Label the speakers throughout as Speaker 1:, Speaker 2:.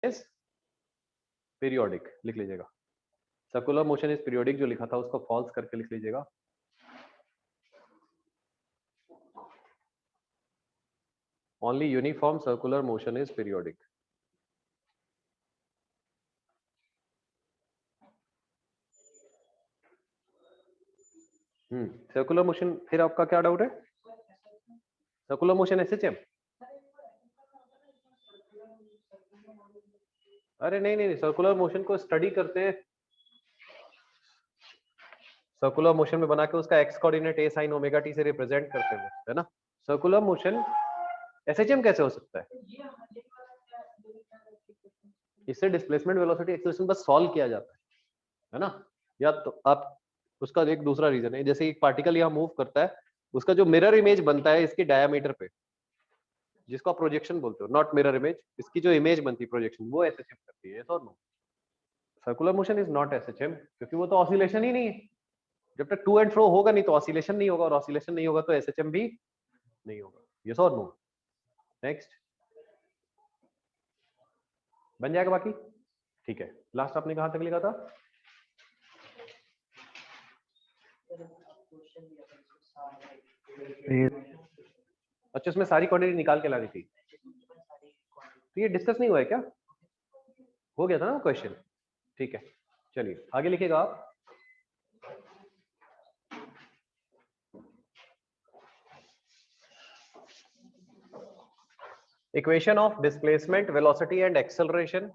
Speaker 1: Is periodic, लिख लीजिएगा। Circular motion is periodic जो लिखा था उसको फॉल्स करके लिख लीजिएगा। Only uniform circular motion is periodic. Circular motion, फिर आपका क्या डाउट है? Circular motion SHM? अरे नहीं नहीं, सर्कुलर मोशन को स्टडी करते हैं, सर्कुलर मोशन में बना के उसका एक्स कोऑर्डिनेट ए साइन ओमेगा टी से रिप्रेजेंट करते हैं, है ना। सर्कुलर मोशन एसएचएम कैसे हो सकता है? इससे डिस्प्लेसमेंट वेलोसिटी एक्सेलरेशन बस सॉल्व किया जाता है ना। या तो आप उसका एक दूसरा रीजन है, जैसे एक पार्टिकल यहाँ मूव करता है, उसका जो मिरर इमेज बनता है इसकी डायमीटर पे, जिसको आप प्रोजेक्शन बोलते हो, नॉट मिरर इमेज, इसकी जो इमेज बनती है प्रोजेक्शन, वो एसएचएम करती है, तो no. Circular motion is not SHM, क्योंकि वो तो ऑसिलेशन ही नहीं है। जब तक टू एंड फ्रो होगा नहीं तो ऑसिलेशन नहीं होगा, और ऑसिलेशन नहीं होगा तो एसएचएम भी नहीं होगा। यस और नो? नेक्स्ट बन जाएगा बाकी? ठीक है, लास्ट आपने कहां तक लिखा था? अच्छा, उसमें सारी क्वांटिटी निकाल के लानी थी, तो ये डिस्कस नहीं हुआ है क्या? हो गया था ना क्वेश्चन? ठीक है, चलिए आगे लिखिएगा आप। Equation of displacement velocity and acceleration,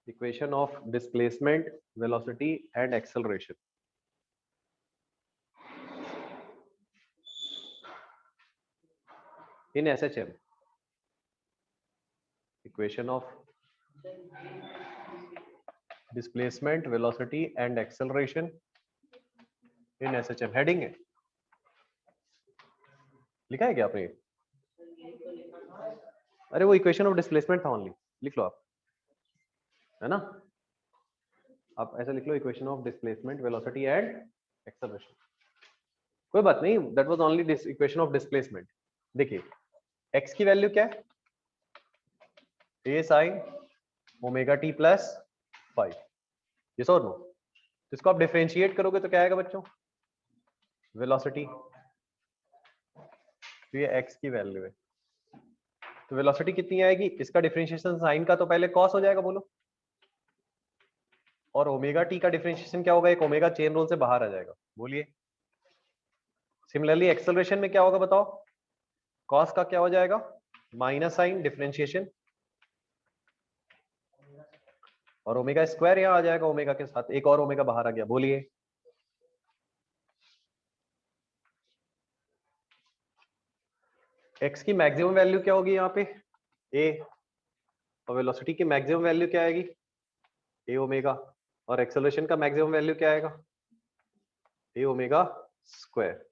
Speaker 1: equation of displacement velocity and acceleration in SHM, equation of displacement velocity and acceleration in SHM, heading है, लिखा है क्या आपने? अरे वो इक्वेशन ऑफ डिस्प्लेसमेंट था ओनली, लिख लो आप, है ना। आप ऐसा लिख लो, equation of displacement velocity and acceleration, कोई बात नहीं, that was only equation of displacement. देखिए x की वैल्यू क्या है? a sin omega t plus 5, yes और नो? इसको आप डिफरेंशिएट करोगे तो क्या आएगा बच्चों? वेलोसिटी, तो ये x की वैल्यू है, तो वेलोसिटी कितनी आएगी? इसका डिफरेंशिएशन साइन का तो पहले कॉस हो जाएगा, बोलो, और ओमेगा टी का डिफरेंशिएशन क्या होगा? एक ओमेगा चेन रूल से बाहर आ जाएगा, बोलिए। सिमिलरली एक्सेलरेशन में क्या होगा बताओ? कॉस का क्या हो जाएगा? माइनस साइन डिफरेंशिएशन, और ओमेगा स्क्वायर यहाँ आ जाएगा, ओमेगा के साथ एक और ओमेगा बाहर आ गया, बोलिए। एक्स की मैक्सिमम वैल्यू क्या होगी यहाँ पे? ए, और वेलोसिटी की मैक्सिमम वैल्यू क्या आएगी? ए ओमेगा, और एक्सेलरेशन का मैक्सिमम वैल्यू क्या आएगा? ए ओमेगा स्क्वायर।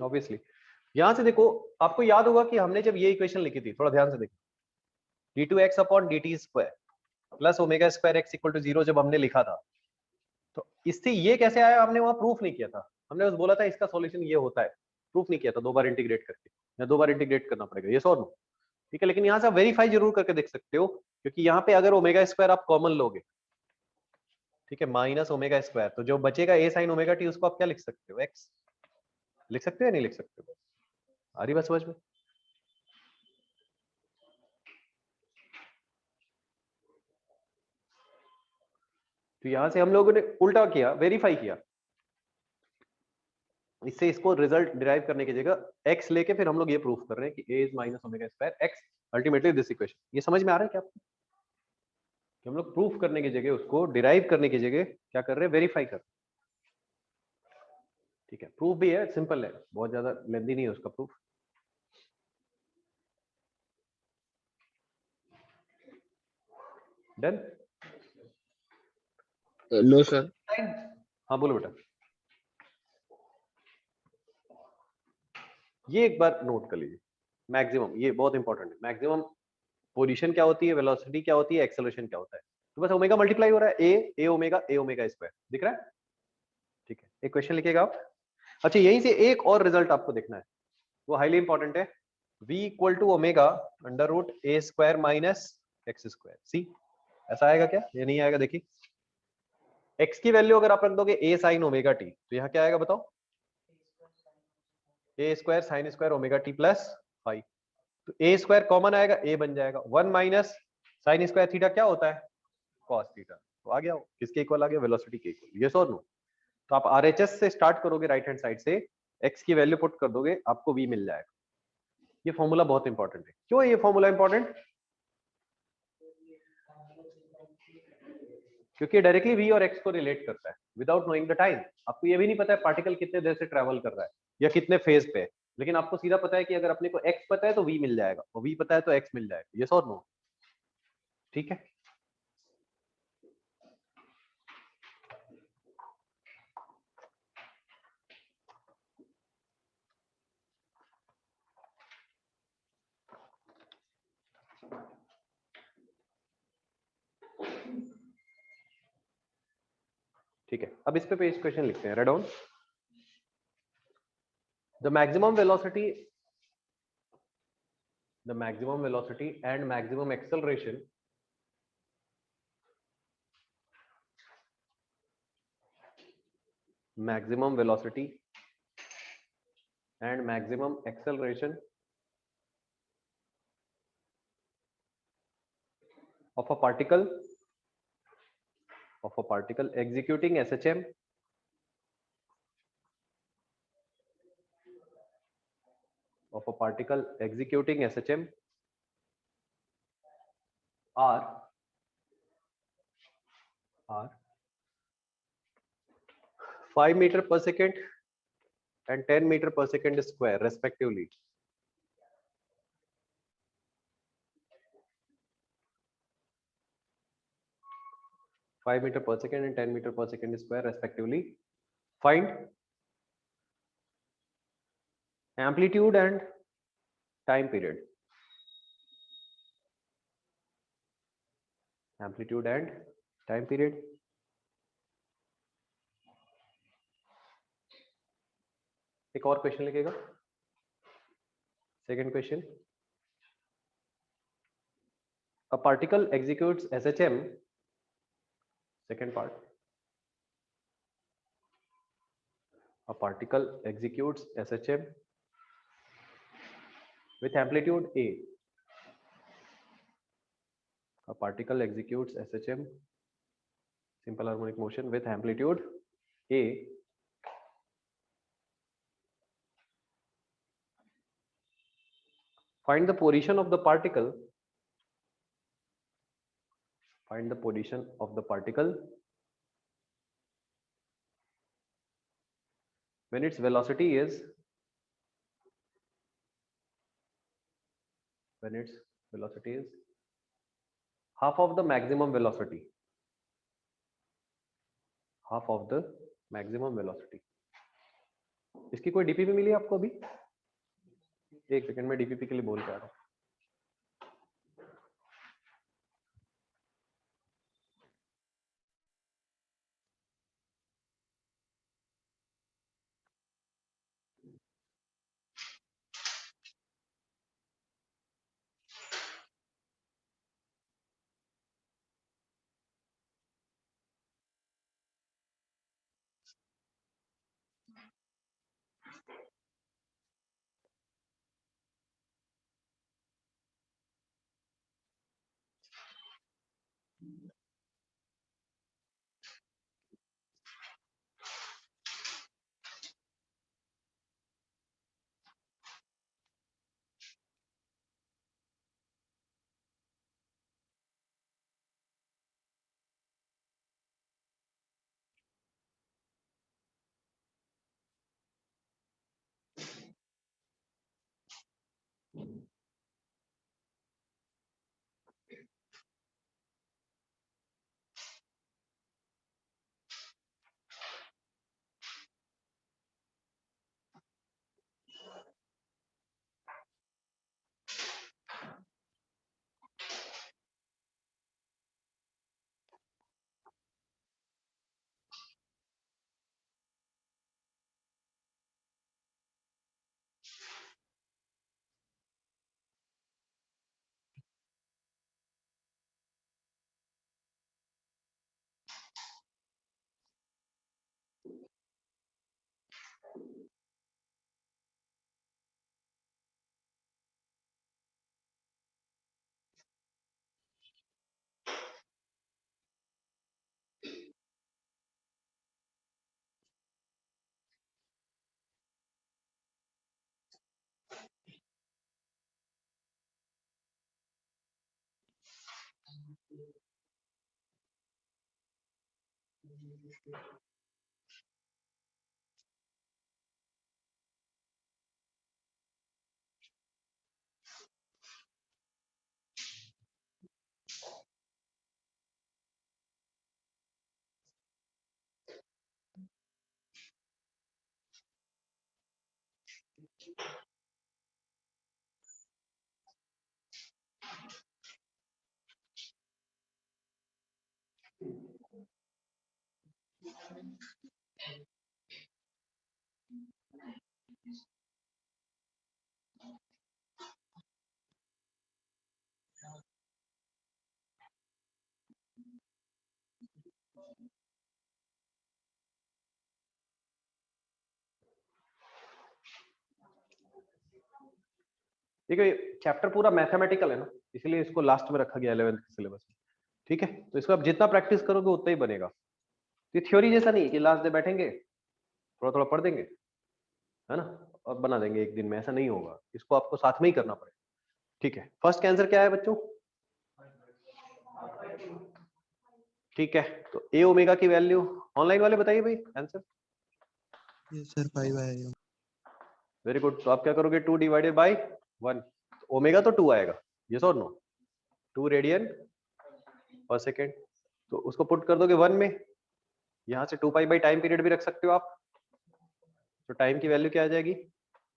Speaker 1: ऑब्वियसली यहां से देखो, आपको याद होगा कि हमने जब ये इक्वेशन लिखी थी, थोड़ा ध्यान से देखो, d2x upon dt square plus omega square x equal to 0 जब हमने लिखा था, तो इससे ये कैसे आया? हमने वहां प्रूफ नहीं किया था, हमने बस बोला था इसका सॉल्यूशन ये होता है, प्रूफ नहीं किया था, दो बार इंटीग्रेट करके, या दो बार इंटीग्रेट करना पड़ेगा, ये सॉल्व, ठीक है। लेकिन यहाँ से वेरीफाई जरूर करके देख सकते हो, क्योंकि यहाँ पे अगर ओमेगा स्क्वायर आप कॉमन लोगे, ठीक है, माइनस ओमेगा स्क्वायर, तो जो बचेगा ए साइन ओमेगा टी, उसको आप क्या लिख सकते हो? एक्स लिख सकते हो या नहीं लिख सकते हो? आ रही बात समझ में? तो यहां से हम लोगों ने उल्टा किया, वेरीफाई किया, इससे इसको रिजल्ट डिराइव करने की जगह x लेके फिर हम लोग ये प्रूफ कर रहे हैं कि a is minus omega square x ultimately this equation. ये समझ में आ रहा है क्या आपको? कि हम लोग प्रूफ करने की जगह, उसको डिराइव करने की जगह क्या कर रहे हैं? वेरीफाई कर रहे हैं। ठीक है, प्रूफ भी है, सिंपल है, बहुत ज्यादा लेंदी नहीं है उसका प्रूफ। डन।
Speaker 2: No sir.
Speaker 1: हाँ बोलो बेटा। ये एक बार नोट कर लीजिए, मैक्सिमम, ये बहुत इंपॉर्टेंट है। मैक्सिमम पोजीशन क्या होती है, वेलोसिटी क्या होती है, एक्सेलरेशन क्या होता है। तो बस ओमेगा मल्टीप्लाई हो रहा है, ए ओमेगा स्क्वायर, दिख रहा है। ठीक है, एक क्वेश्चन लिखिएगा आप। अच्छा, यहीं से एक और रिजल्ट आपको देखना है, वो हाईली इंपॉर्टेंट है। v equal to omega under root a square minus x square. See ऐसा आएगा क्या, ये नहीं आएगा। देखिए x की वैल्यू अगर आप रख दोगे a साइन ओमेगा टी, तो यहाँ क्या आएगा बताओ, a square sine square omega t plus five. तो ए स्क्वायर कॉमन आएगा, ए बन जाएगा, one minus sine square theta क्या होता है, कॉस थीटा। तो आ गया, किसके इक्वल आ गया, वेलोसिटी के इक्वल। यस और नो। तो आप आरएचएस से स्टार्ट करोगे, राइट हैंड साइड से x की वैल्यू पुट कर दोगे, आपको v मिल जाएगा। ये फॉर्मूला बहुत इंपॉर्टेंट है। क्यों है ये फॉर्मूला इंपॉर्टेंट, क्योंकि डायरेक्टली v और x को रिलेट करता है विदाउट नोइंग द टाइम। आपको ये भी नहीं पता है पार्टिकल कितने देर से ट्रेवल कर रहा है या कितने फेज पे है, लेकिन आपको सीधा पता है कि अगर अपने को x पता है तो v मिल जाएगा, और v पता है तो x मिल जाएगा। यस और नो। ठीक है, ठीक है। अब इस पे पेज क्वेश्चन लिखते हैं, red on. The maximum velocity and maximum acceleration maximum velocity and maximum acceleration of a particle executing SHM are 5 meter per second and 10 meter per second square respectively. Five meter per second and 10 meter per second square respectively. Find amplitude and time period. Amplitude and time period. एक और question लिखेगा, second question. A particle executes SHM, second part. A particle executes SHM with amplitude A. A particle executes SHM, simple harmonic motion, with amplitude A. Find the position of the particle. Find the position of the particle when its velocity is half of the maximum velocity. Half of the maximum velocity. इसकी कोई DPP मिली आपको अभी? एक second में DPP के लिए बोल के आ रहा हूं। देखो ये चैप्टर पूरा मैथमेटिकल है ना, इसलिए इसको लास्ट में रखा गया 11th के सिलेबस में। ठीक है, तो इसको आप जितना प्रैक्टिस करोगे उतना ही बनेगा। ये थ्योरी जैसा नहीं कि लास्ट डे बैठेंगे थोड़ा थोड़ा पढ़ देंगे, है ना, और बना देंगे एक दिन में, ऐसा नहीं होगा। इसको आपको साथ में ही करना पड़ेगा। ठीक है, फर्स्ट का आंसर क्या है बच्चों? ठीक है, तो ए ओमेगा की वैल्यू, ऑनलाइन वाले बताइए भाई आंसर।
Speaker 2: यस सर 5 आएगा।
Speaker 1: वेरी गुड, तो आप क्या करोगे? 2 डिवाइडेड बाई 1, ओमेगा तो 2 आएगा, यस और नो? 2 रेडियन पर सेकेंड, तो उसको पुट कर दोगे 1 में, यहाँ से 2 पाई बाई टाइम पीरियड भी रख सकते हो आप, तो टाइम की वैल्यू क्या आ जाएगी?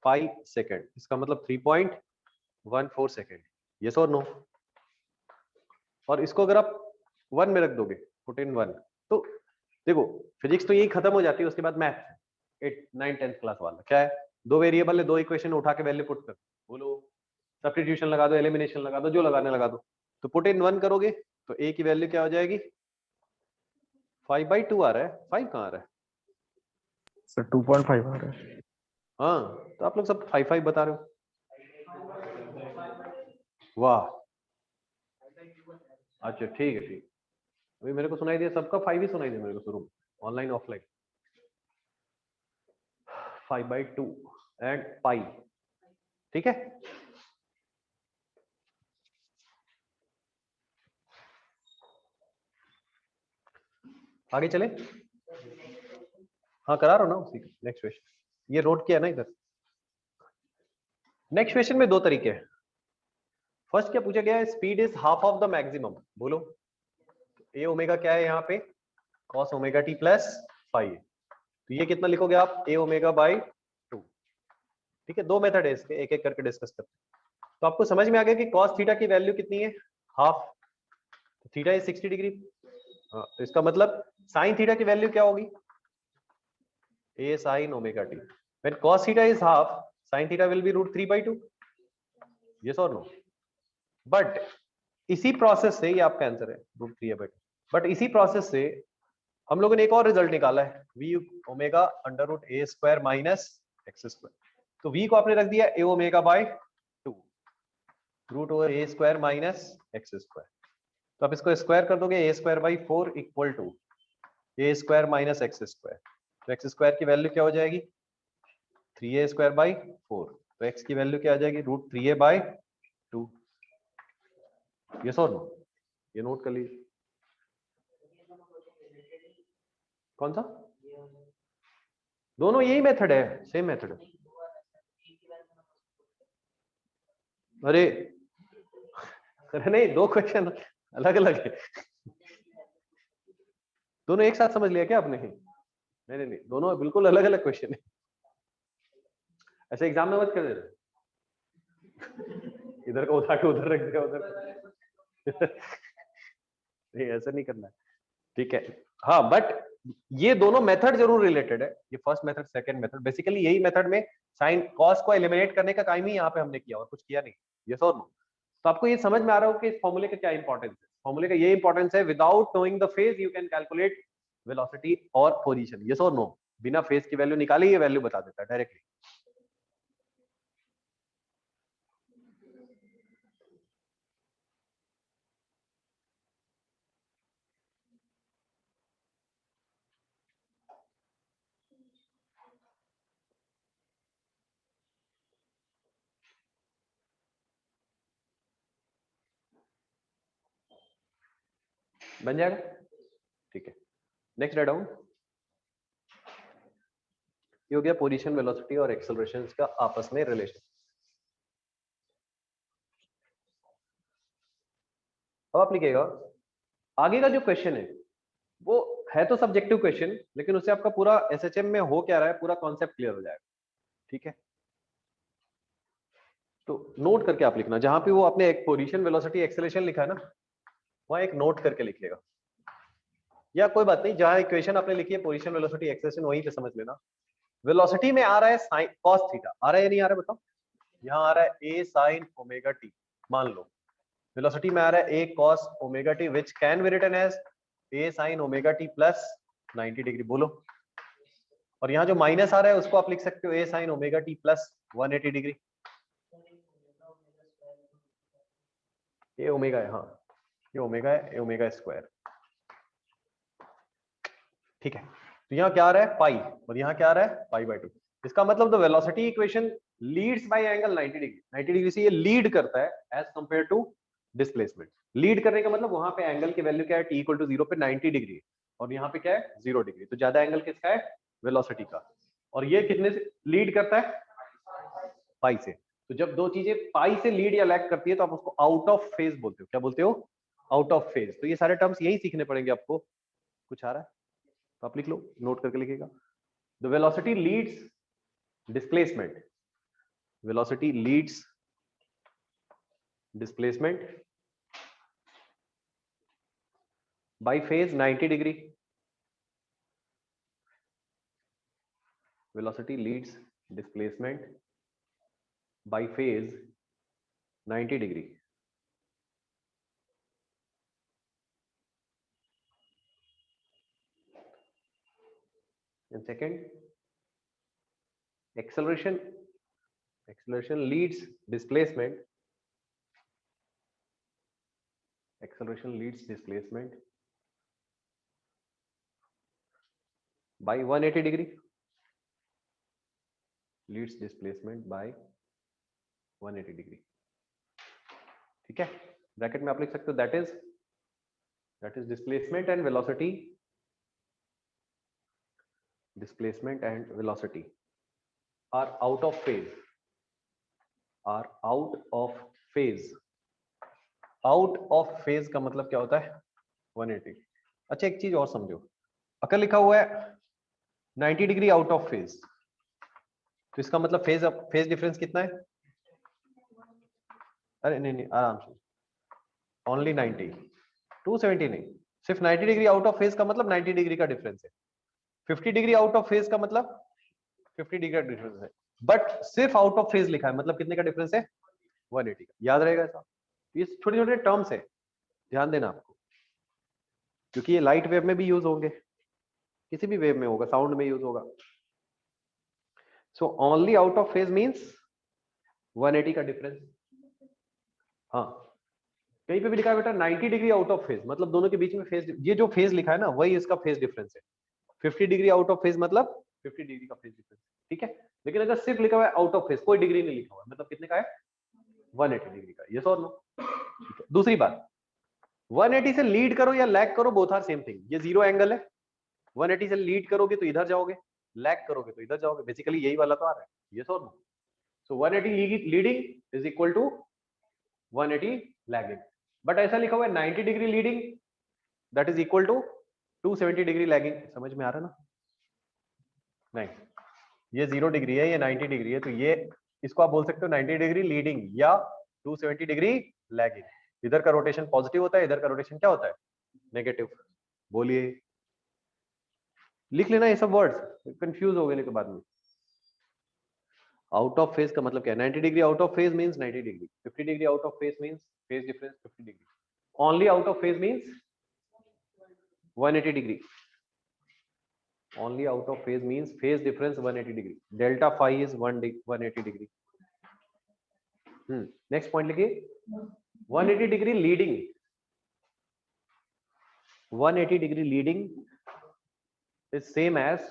Speaker 1: 5 सेकेंड, इसका मतलब 3.14 सेकेंड, यस और नो? और इसको अगर आप 1 में रख दोगे, पुट इन 1, तो देखो फिजिक्स तो यही खत्म हो जाती है, उसके बाद मैथ 8 9 10th क्लास वाला क्या है? दो वेरिएबल है, दो इक्वेशन उठा के वैल्यू पुट कर, बोलो सब्स्टिट्यूशन लगा दो, एलिमिनेशन लगा दो, जो लगाने लगा दो, तो पुट इन 1 करोगे तो ए की वैल्यू क्या हो जाएगी? 5/2 आ रहा है, 5 कहाँ आ रहा है?
Speaker 2: सर 2.5 आ रहा है।
Speaker 1: हाँ, तो आप लोग सब 5 बता रहे हो, वाह, अच्छा ठीक है ठीक। अभी मेरे को सुनाई दिया सबका 5 ही सुनाई दिया मेरे को शुरू में, ऑनलाइन ऑफलाइन। 5/2 एंड पाई, ठीक है। आगे चले, हाँ करा रहा हूँ ना उसी का नेक्स्ट क्वेश्चन, ये नोट किया ना इधर। नेक्स्ट क्वेश्चन में दो तरीके हैं। फर्स्ट क्या पूछा गया है? Speed is half of the maximum, बोलो ए ओमेगा क्या है यहाँ पे? Cos omega t plus five, तो ये कितना लिखोगे आप? ए ओमेगा बाई 2। ठीक है, दो मेथड है इसके, एक एक करके डिस्कस करते हैं। तो आपको समझ में आ गया कि कॉस थीटा की वैल्यू कितनी है? हाफ, तो थीटा इज 60 डिग्री। हाँ, तो इसका मतलब साइन थीटा की वैल्यू क्या होगी? A sine omega t. When cos theta is half, sin theta will be √3/2, yes और नो? बट इसी प्रोसेस से, ये आपका आंसर है √3/2, बट इसी प्रोसेस से हम लोगों ने एक और रिजल्ट निकाला है, v omega √a² minus x²। तो v को आपने रख दिया a omega by 2 √a² minus x²। तो आप इसको स्क्वायर कर दोगे, a²/4 equal to a² minus x²। तो x² की वैल्यू क्या हो जाएगी? 3a²/4। तो x की वैल्यू क्या आ जाएगी? √3a/2, यस और नो? ये नोट कर लीजिए। कौन सा? दोनों यही मेथड है, सेम मेथड है। अरे अरे नहीं, दो क्वेश्चन अलग अलग है, दोनों एक साथ समझ लिया क्या आपने? नहीं नहीं नहीं, दोनों बिल्कुल अलग अलग क्वेश्चन है, ऐसे एग्जाम में मत कर देना, इधर का उठा के उधर रख दिया उधर नहीं, ऐसा नहीं करना है, ठीक है। हाँ, बट ये दोनों मेथड जरूर रिलेटेड है, ये first method second method, basically यही मेथड में साइन कॉस को एलिमिनेट करने का काम ही यहाँ पे हमने किया और कुछ किया नहीं, यस और नो? तो आपको ये समझ में आ रहा हो कि इस फॉर्मूले का क्या इंपॉर्टेंस है? फॉर्मूले का ये इंपॉर्टेंस है, without knowing the phase you can calculate velocity और पोजीशन, यस और नो? बिना फेज की वैल्यू निकाले ये वैल्यू बता देता है डायरेक्टली। बन जाएगा, ठीक है। नेक्स्ट राइट डाउन, ये हो गया पोजीशन, वेलोसिटी और एक्सेलरेशन का आपस में रिलेशन। अब आप लिखिएगा आगे का जो क्वेश्चन है वो है तो सब्जेक्टिव क्वेश्चन, लेकिन उससे आपका पूरा एसएचएम में हो क्या रहा है पूरा कॉन्सेप्ट क्लियर हो जाएगा, ठीक है। तो नोट करके आप लिखना, जहां पे वो आपने एक पोजीशन वेलोसिटी एक्सेलरेशन लिखा है ना, वहां एक नोट करके लिखिएगा, या कोई बात नहीं, जहां इक्वेशन आपने लिखी है पोजीशन वेलोसिटी एक्सेलरेशन वहीं पे समझ लेना। वेलोसिटी में आ रहा है साइन कॉस थीटा, आ रहा है या नहीं आ रहा है बताओ, यहाँ आ रहा है ए साइन ओमेगा टी, मान लो वेलोसिटी में आ रहा है a cos omega t which can be written as a sine omega t plus 90 degree, बोलो। और यहाँ जो माइनस आ रहा है उसको आप लिख सकते हो a sine omega t plus 180 degree, ये ओमेगा है, हाँ ये ओमेगा है, ये ओमेगा स्क्वायर, ठीक है। तो यहाँ क्या आ रहा है पाई, और यहाँ क्या आ रहा है पाई बाय 2। इसका मतलब the velocity equation leads by angle 90 degree, 90 degree से ये लीड करता है as compare to displacement. Lead करने का मतलब वहां पे एंगल की वैल्यू क्या है, t इक्वल टू 0 पे 90 डिग्री, और यहाँ पे क्या है 0 डिग्री, तो ज्यादा एंगल किसका है, वेलोसिटी का। और ये कितने से लीड करता है, पाई से। तो जब दो चीजें पाई से लीड या लैग करती है तो आप उसको आउट ऑफ फेज बोलते हो, क्या बोलते हो, आउट ऑफ फेज। तो ये सारे टर्म्स यही सीखने पड़ेंगे आपको। कुछ आ रहा है तो आप लिख लो, नोट करके लिखिएगा। The velocity leads displacement, velocity leads displacement by phase 90 degree, velocity leads displacement by phase 90 degree. And second, acceleration leads displacement, acceleration leads displacement by 180 degree, leads displacement by 180 degree, ठीक है। Bracket में आप लिख सकते हो that is displacement and velocity, displacement and velocity are out of phase, are out of phase, out of phase का मतलब क्या होता है 180। अच्छा एक चीज और समझो, अगर लिखा हुआ है 90 डिग्री आउट ऑफ फेज, तो इसका मतलब फेज डिफरेंस कितना है, अरे नहीं नहीं आराम से, ओनली 90, 270 नहीं, सिर्फ 90 डिग्री आउट ऑफ फेज का मतलब 90 डिग्री का डिफरेंस है, 50 डिग्री आउट ऑफ फेज का मतलब 50 डिग्री का डिफरेंस है, बट सिर्फ आउट ऑफ फेज लिखा है मतलब कितने का डिफरेंस है 180 का, याद रहेगा ऐसा। ये छोटे छोटे टर्म्स है, ध्यान देना आपको, क्योंकि ये लाइट वेव में भी यूज होंगे, किसी भी वेव में होगा, साउंड में यूज होगा। So only out of phase means 180 का डिफरेंस। हाँ कहीं पे भी लिखा है बेटा 90 डिग्री आउट ऑफ फेज, मतलब दोनों के बीच में फेज, ये जो फेज लिखा है ना वही इसका फेज डिफरेंस है। 50 डिग्री आउट ऑफ फेज मतलब 50 डिग्री का फेज डिफरेंस, ठीक है। लेकिन अगर सिर्फ लिखा हुआ है आउट ऑफ फेज, कोई डिग्री नहीं लिखा हुआ है, मतलब कितने का है 180 डिग्री का, ये और नो, ठीक है। दूसरी बात, 180 से लीड करो या लैग करो, बोथ आर सेम थिंग। ये जीरो एंगल है, 180 से लीड करोगे तो इधर जाओगे, लैग करोगे तो इधर जाओगे, बेसिकली यही वाला तो आ रहा है, ये और no. So 180 leading is equal to 180 lagging, but ऐसा लिखा हुआ है 90 degree leading that is equal to 270 degree lagging, समझ में आ रहा है ना, नहीं ये 0 डिग्री है, ये 90 डिग्री है, तो ये इसको आप बोल सकते हो 90 डिग्री लीडिंग या 270 डिग्री लैगिंग। इधर का रोटेशन पॉजिटिव होता है, इधर का रोटेशन क्या होता है नेगेटिव, बोलिए, लिख लेना ये सब वर्ड्स, कंफ्यूज हो गए के बाद में। आउट ऑफ फेज का मतलब क्या है, 90 degree out of phase means 90 degree, 50 degree out of phase means phase difference 50 degree, only out of phase means 180 degree, only out of phase means phase difference 180 degree, delta phi is 180 degree। Next point लिखिए, 180 degree leading, 180 degree leading is same as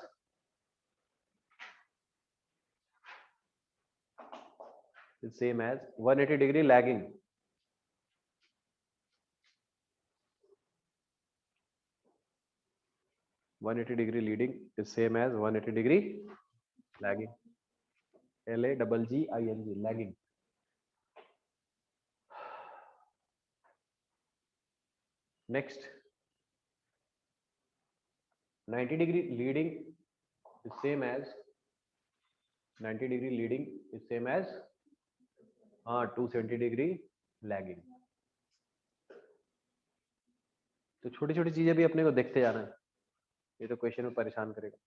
Speaker 1: 180 degree lagging। 180 degree leading is same as 180 degree lagging. LAGGING, lagging. Next, 90 degree leading is same as 90 degree leading is same as 270 degree lagging. तो छोटी छोटी चीजें भी अपने को देखते जाना है, ये तो क्वेश्चन में परेशान करेगा.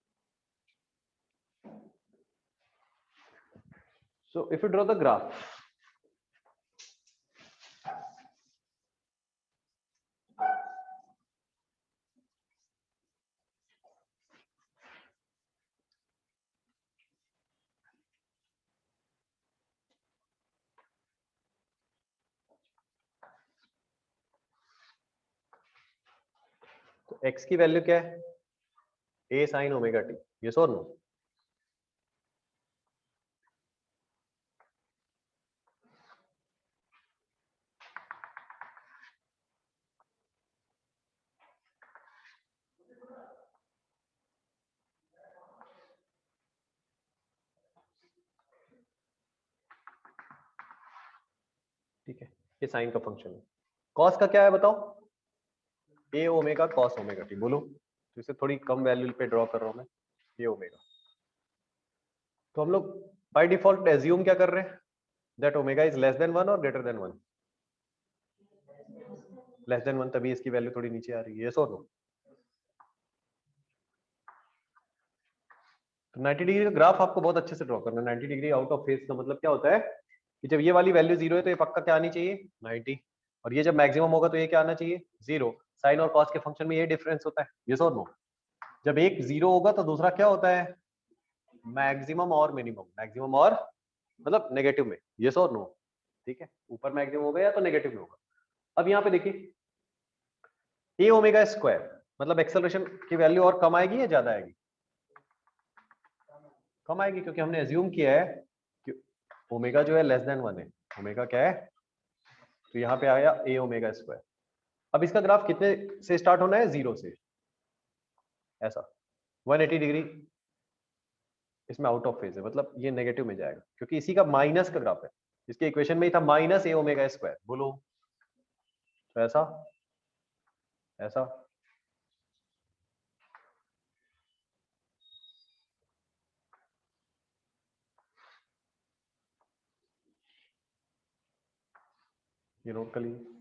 Speaker 1: So if you draw the graph, तो x की वैल्यू क्या है? a sin omega t. Yes or no? ठीक है, ये साइन का फंक्शन है. कॉस का क्या है बताओ? a omega cos omega t. बोलो. तो इसे थोड़ी कम वैल्यू पे ड्रॉ कर रहा हूं मैं, a ओमेगा. तो हम लोग बाय डिफॉल्ट एज्यूम क्या कर रहे हैं? That omega is less than 1 और ग्रेटर देन 1. लेस देन 1, तभी इसकी वैल्यू थोड़ी नीचे आ रही है. यस और नो? तो 90 डिग्री का ग्राफ आपको बहुत अच्छे से ड्रॉ करना है. 90 डिग्री आउट ऑफ फेज का मतलब क्या होता है कि जब ये वाली वैल्यू 0 है तो ये पक्का क्या आनी चाहिए? 90. और ये जब मैक्सिमम होगा तो ये क्या आना चाहिए? 0. साइन और कॉस के फंक्शन में ये डिफरेंस होता है. यस और नो? जब एक 0 होगा तो दूसरा क्या होता है? मैक्सिमम और मिनिमम. मैक्सिमम और मतलब नेगेटिव में. यस और नो? ठीक है, ऊपर मैक्सिमम होगा या तो नेगेटिव में होगा. अब यहाँ पे देखिए, ए ओमेगा स्क्वायर मतलब एक्सेलरेशन की वैल्यू और कम आएगी या ज्यादा आएगी? कम आएगी, क्योंकि हमने एज्यूम किया है कि ओमेगा जो है लेस देन 1 है. ओमेगा क्या है? तो यहाँ पे आया ए ओमेगा स्क्वायर. अब इसका ग्राफ कितने से स्टार्ट होना है? 0 से. ऐसा 180 डिग्री इसमें आउट ऑफ फेज है, मतलब ये नेगेटिव में जाएगा क्योंकि इसी का माइनस का ग्राफ है. इसके इक्वेशन में ही था माइनस ए ओमेगा स्क्वायर. बोलो. तो ऐसा ऐसा ये नोट कर लीजिए.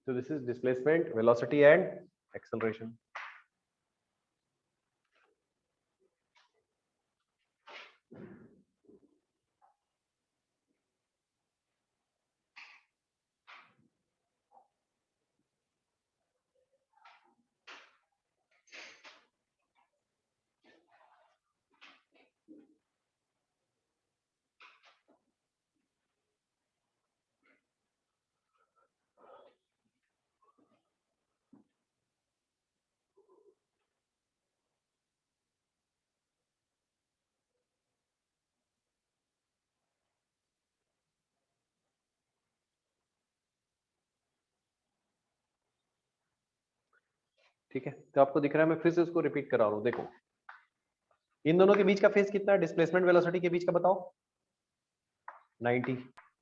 Speaker 1: So this is displacement, velocity and acceleration. ठीक है, तो आपको दिख रहा है, मैं फिर से उसको रिपीट करा रहा हूँ. देखो, इन दोनों के बीच का फेज कितना है? डिस्प्लेसमेंट वेलोसिटी के बीच का बताओ. 90.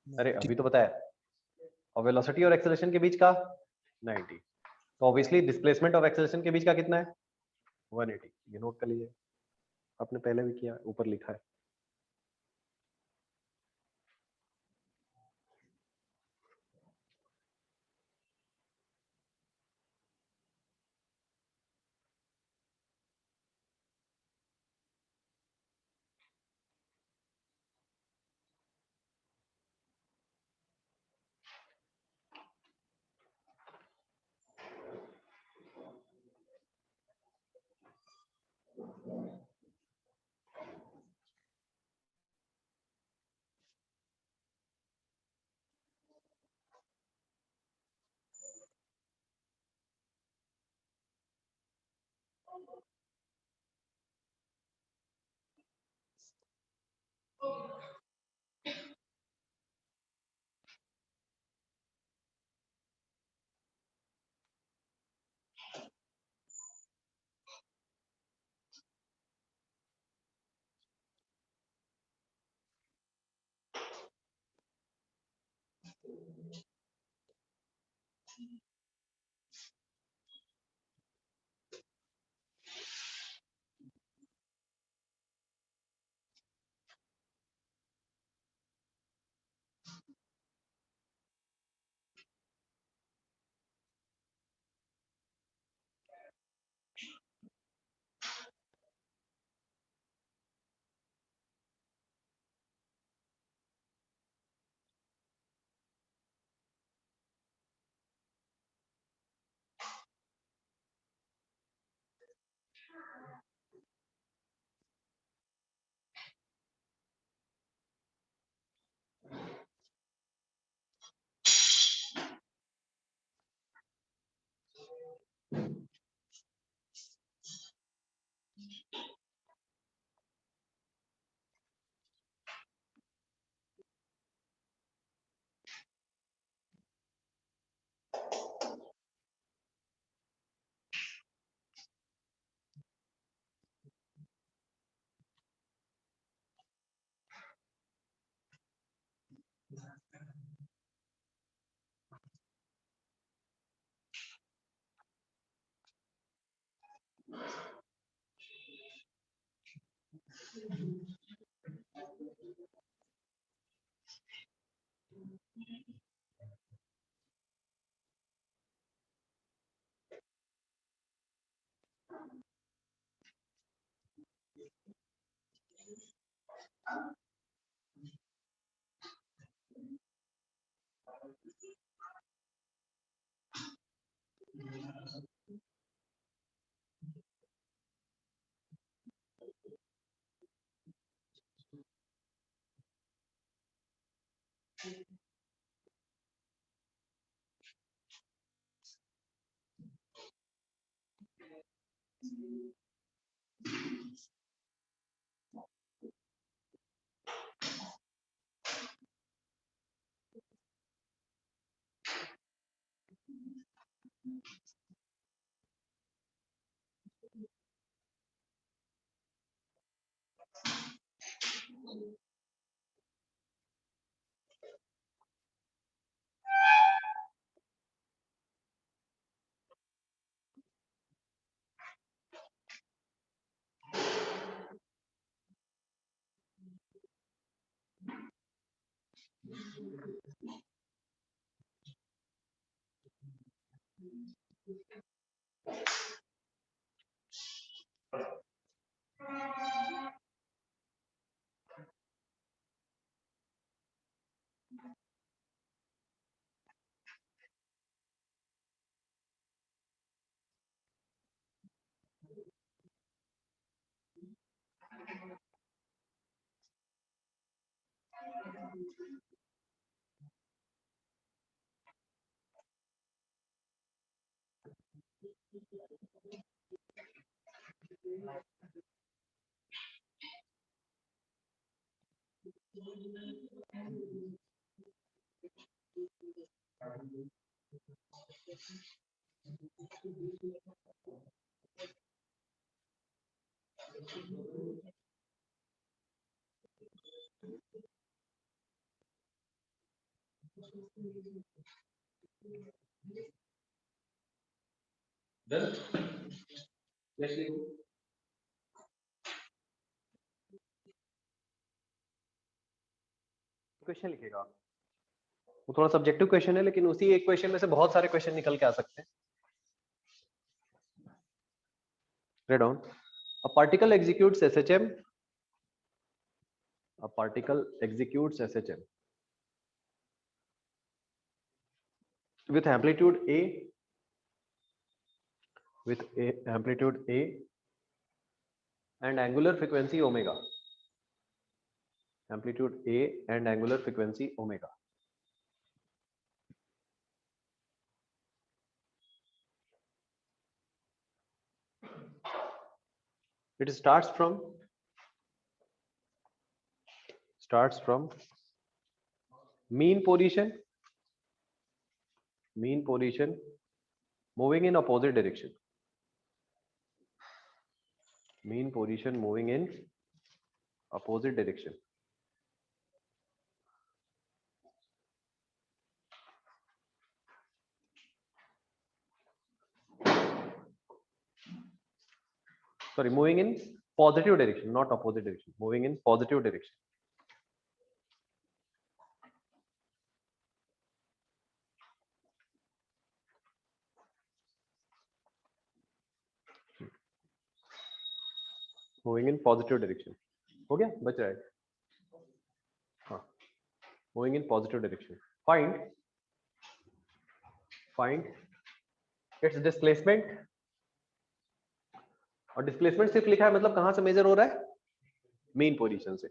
Speaker 1: अरे अभी तो बताया. और वेलोसिटी और एक्सेलरेशन के बीच का 90. तो ऑब्वियसली डिस्प्लेसमेंट और एक्सेलरेशन के बीच का कितना है? 180. ये नोट कर लीजिए, आपने पहले भी किया, ऊपर लिखा है. क्वेश्चन लिखेगा वो थोड़ा सब्जेक्टिव क्वेश्चन है, लेकिन उसी एक क्वेश्चन में से बहुत सारे क्वेश्चन निकल के आ सकते हैं। Write down. A particle executes SHM. A particle executes SHM with amplitude A, and angular frequency omega. Amplitude A and angular frequency omega. It starts from mean position moving in opposite direction. Mean position moving in opposite direction. sorry, moving in positive direction, not opposite direction, moving in positive direction. Moving in positive direction. हो गया, बच रहा है. हाँ, moving in positive direction. Find its displacement. और displacement सिर्फ लिखा है, मतलब कहां से मेजर हो रहा है? मेन पोजीशन से.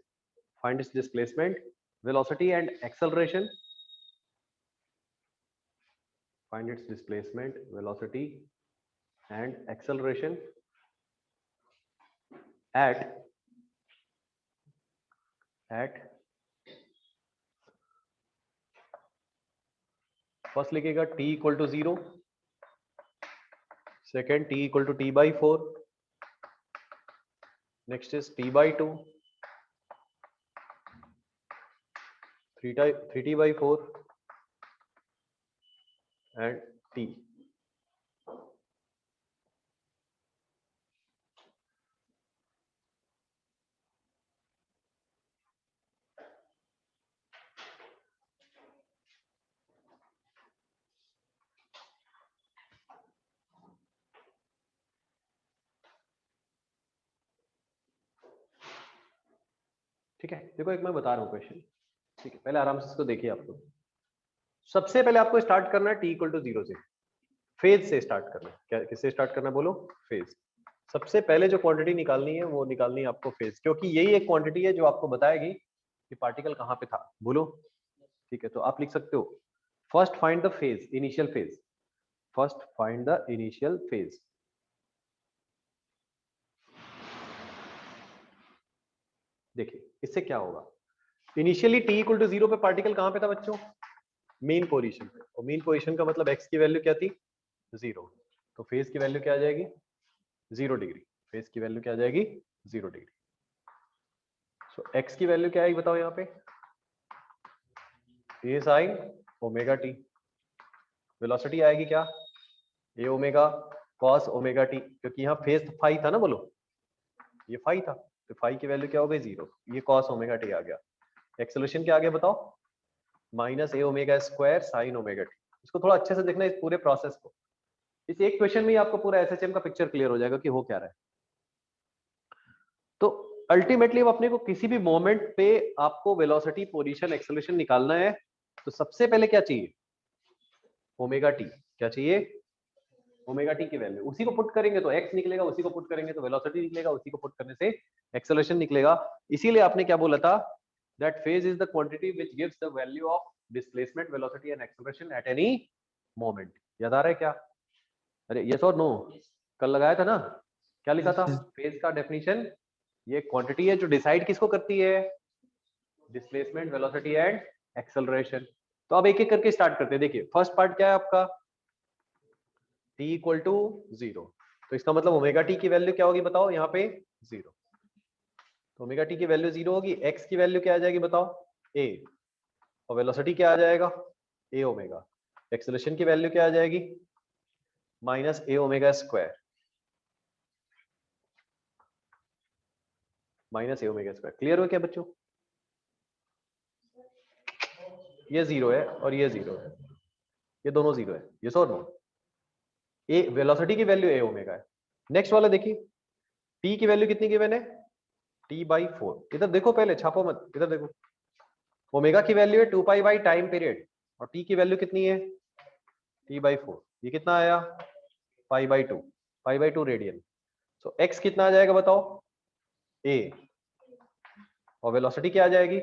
Speaker 1: Find its displacement, velocity and acceleration. Find its displacement, velocity and acceleration at first लिखेगा t equal to 0, second t equal to t by 4, next is t by 2, 3t by 4 and t. ठीक है, देखो एक मैं बता रहा हूँ question. ठीक है, पहले आराम से इसको देखिए. आपको सबसे पहले आपको स्टार्ट करना है t इक्वल टू 0 से, फेज से स्टार्ट करना है. क्या, किससे स्टार्ट करना है बोलो? फेज. सबसे पहले जो क्वांटिटी निकालनी है वो निकालनी है आपको फेज, क्योंकि यही एक क्वांटिटी है जो आपको बताएगी कि पार्टिकल कहाँ पे था. बोलो. ठीक है, तो आप लिख सकते हो first find the phase, initial phase. First find the initial phase. देखिए इससे क्या होगा. इनिशियली t इक्वल टू 0 पे पार्टिकल कहाँ पे था बच्चों? मेन पोजीशन पे. और मेन पोजीशन का मतलब x की वैल्यू क्या थी? 0. तो फेज की वैल्यू क्या आ जाएगी? 0 डिग्री. फेज की वैल्यू क्या आ जाएगी? 0 डिग्री. सो x की वैल्यू क्या आएगी बताओ यहाँ पे? a sin omega t. Velocity आएगी क्या? a omega cos omega t, क्योंकि यहाँ फेज फाई था ना. बोलो, ये फाई था, तो फाई की वैल्यू क्या हो गई? 0. ये cos ओमेगा t आ गया. एक्सेलरेशन क्या आ गया बताओ? Minus a omega square sine omega t. इसको थोड़ा अच्छे से देखना, इस पूरे प्रोसेस को. इस एक क्वेश्चन में ही आपको पूरा एसएचएम का पिक्चर क्लियर हो जाएगा कि हो क्या रहा है. तो अल्टीमेटली अपने को किसी भी मोमेंट पे आपको वेलोसिटी, पोजीशन, एक्सेलरेशन निकालना है, तो सबसे पहले क्या चाहिए? Omega T. क्या चाहिए? ओमेगा टी की वैल्यू. उसी को पुट करेंगे तो x निकलेगा, उसी को पुट करेंगे तो वेलोसिटी निकलेगा, उसी को पुट करने से एक्सेलरेशन निकलेगा. इसीलिए आपने क्या बोला था? That phase is the quantity which gives the value of displacement, velocity and acceleration at any moment. याद आ रहा है क्या? अरे यस और नो? कल लगाया था ना. क्या लिखा था फेज का डेफिनेशन? ये क्वांटिटी है जो डिसाइड किसको करती है? Displacement, velocity and acceleration. तो अब एक एक करके स्टार्ट करते हैं. देखिए फर्स्ट पार्ट क्या है आपका? t equal to 0. तो इसका मतलब ओमेगा टी की वैल्यू क्या होगी बताओ यहाँ पे? 0. तो ओमेगा टी की वैल्यू 0 होगी. x की वैल्यू क्या आ जाएगी बताओ? a. और वेलोसिटी क्या आ जाएगा? a omega. एक्सेलरेशन की वैल्यू क्या आ जाएगी? Minus a omega square. Minus a omega square. Clear हो क्या बच्चों? ये 0 है और ये 0 है, ये दोनों 0 है. यस और नो? ए वेलोसिटी की वैल्यू a ओमेगा है. नेक्स्ट वाला देखिए, t की वैल्यू कितनी गिवन है? t by 4. इधर देखो, पहले छापो मत, इधर देखो. ओमेगा की वैल्यू है 2 पाई बाई टाइम पीरियड, और t की वैल्यू कितनी है? t by 4. ये कितना आया? पाई by 2. Pi by 2 radian. So x कितना आ जाएगा बताओ? a. और वेलोसिटी क्या आ जाएगी?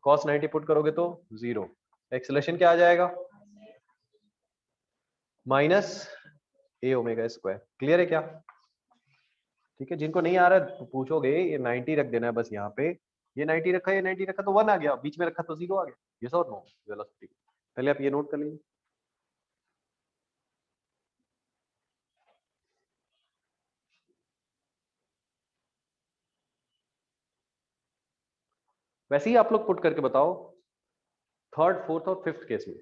Speaker 1: cos 90 पुट करोगे तो 0. एक्सेलरेशन क्या आ जाएगा? Minus a omega square. Clear है क्या? ठीक है, जिनको नहीं आ रहा है पूछोगे, ये 90 रख देना है बस यहाँ पे. ये 90 रखा, ये 90 रखा तो 1 आ गया, बीच में रखा तो 0 आ गया. यस और नो? वेलोसिटी. पहले आप ये नोट कर लीजिए. वैसे ही आप लोग पुट करके बताओ थर्ड, फोर्थ और फिफ्थ केस में.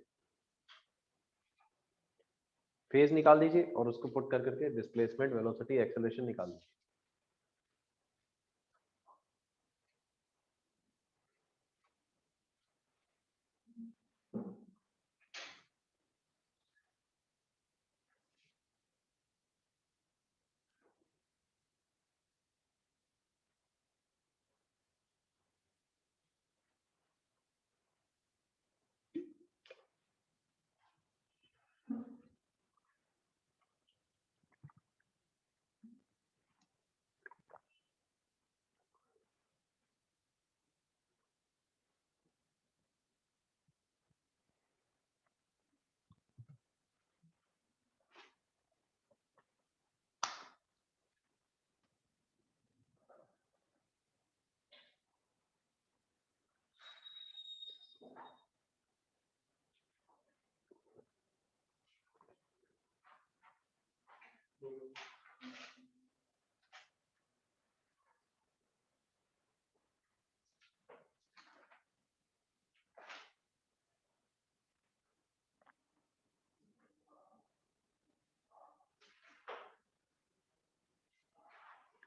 Speaker 1: फेज निकाल दीजिए और उसको पुट कर करके डिस्प्लेसमेंट, वेलोसिटी, एक्सेलरेशन निकाल दीजिए.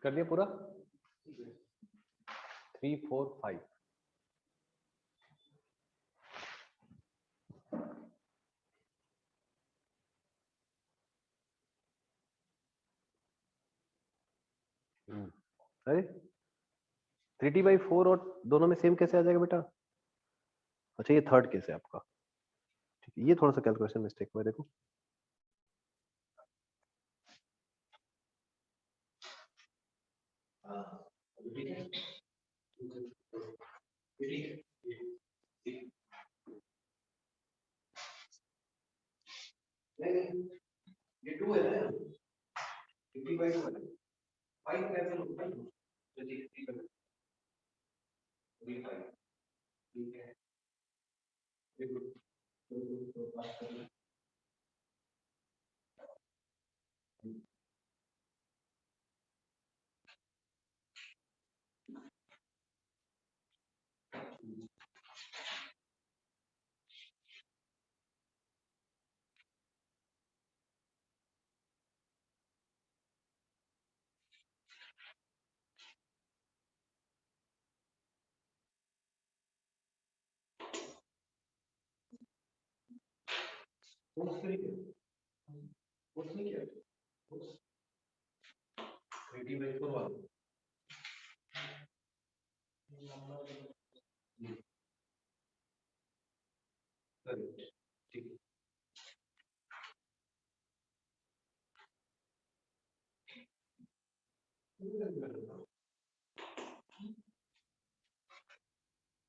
Speaker 1: कर दिया पूरा 3 4 5 अरे 3t/4 और दोनों में सेम कैसे आ जाएगा बेटा? अच्छा ये थर्ड केस है आपका, ठीक है। ये थोड़ा सा कैलकुलेशन मिस्टेक हुआ है, देखो ये 2 है ना, 50/2 है, 5 कैंसिल होता है, तो 3 5 ठीक है। उसने क्या 3t/4 वाला ठीक है।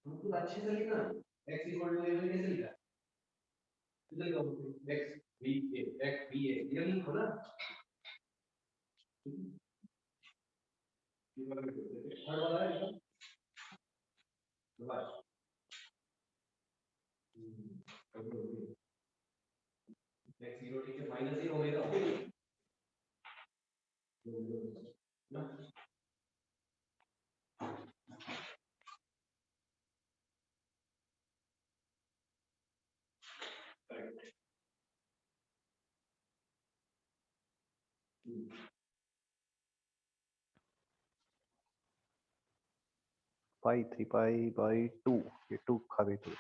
Speaker 1: हमको अच्छे से लिखना, x इक्वल टू a में कैसे लिखा? इधर लिखो x b a x b a इधर लिखो ना, थर्ड वाला है इसका बस x 0 ठीक है, माइनस ही होगा ना। 3π/2 ये 2 खा गई 2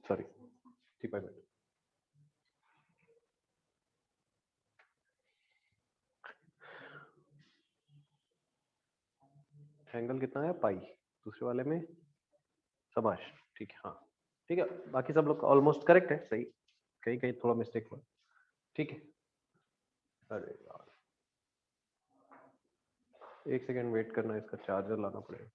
Speaker 1: सॉरी 3π/2 एंगल कितना है पाई दूसरे वाले में, शाबाश ठीक है। हाँ ठीक है, बाकी सब लोग ऑलमोस्ट करेक्ट है, सही, कहीं कहीं थोड़ा मिस्टेक हुआ, ठीक है। अरे यार एक सेकेंड वेट करना, इसका चार्जर लाना पड़ेगा।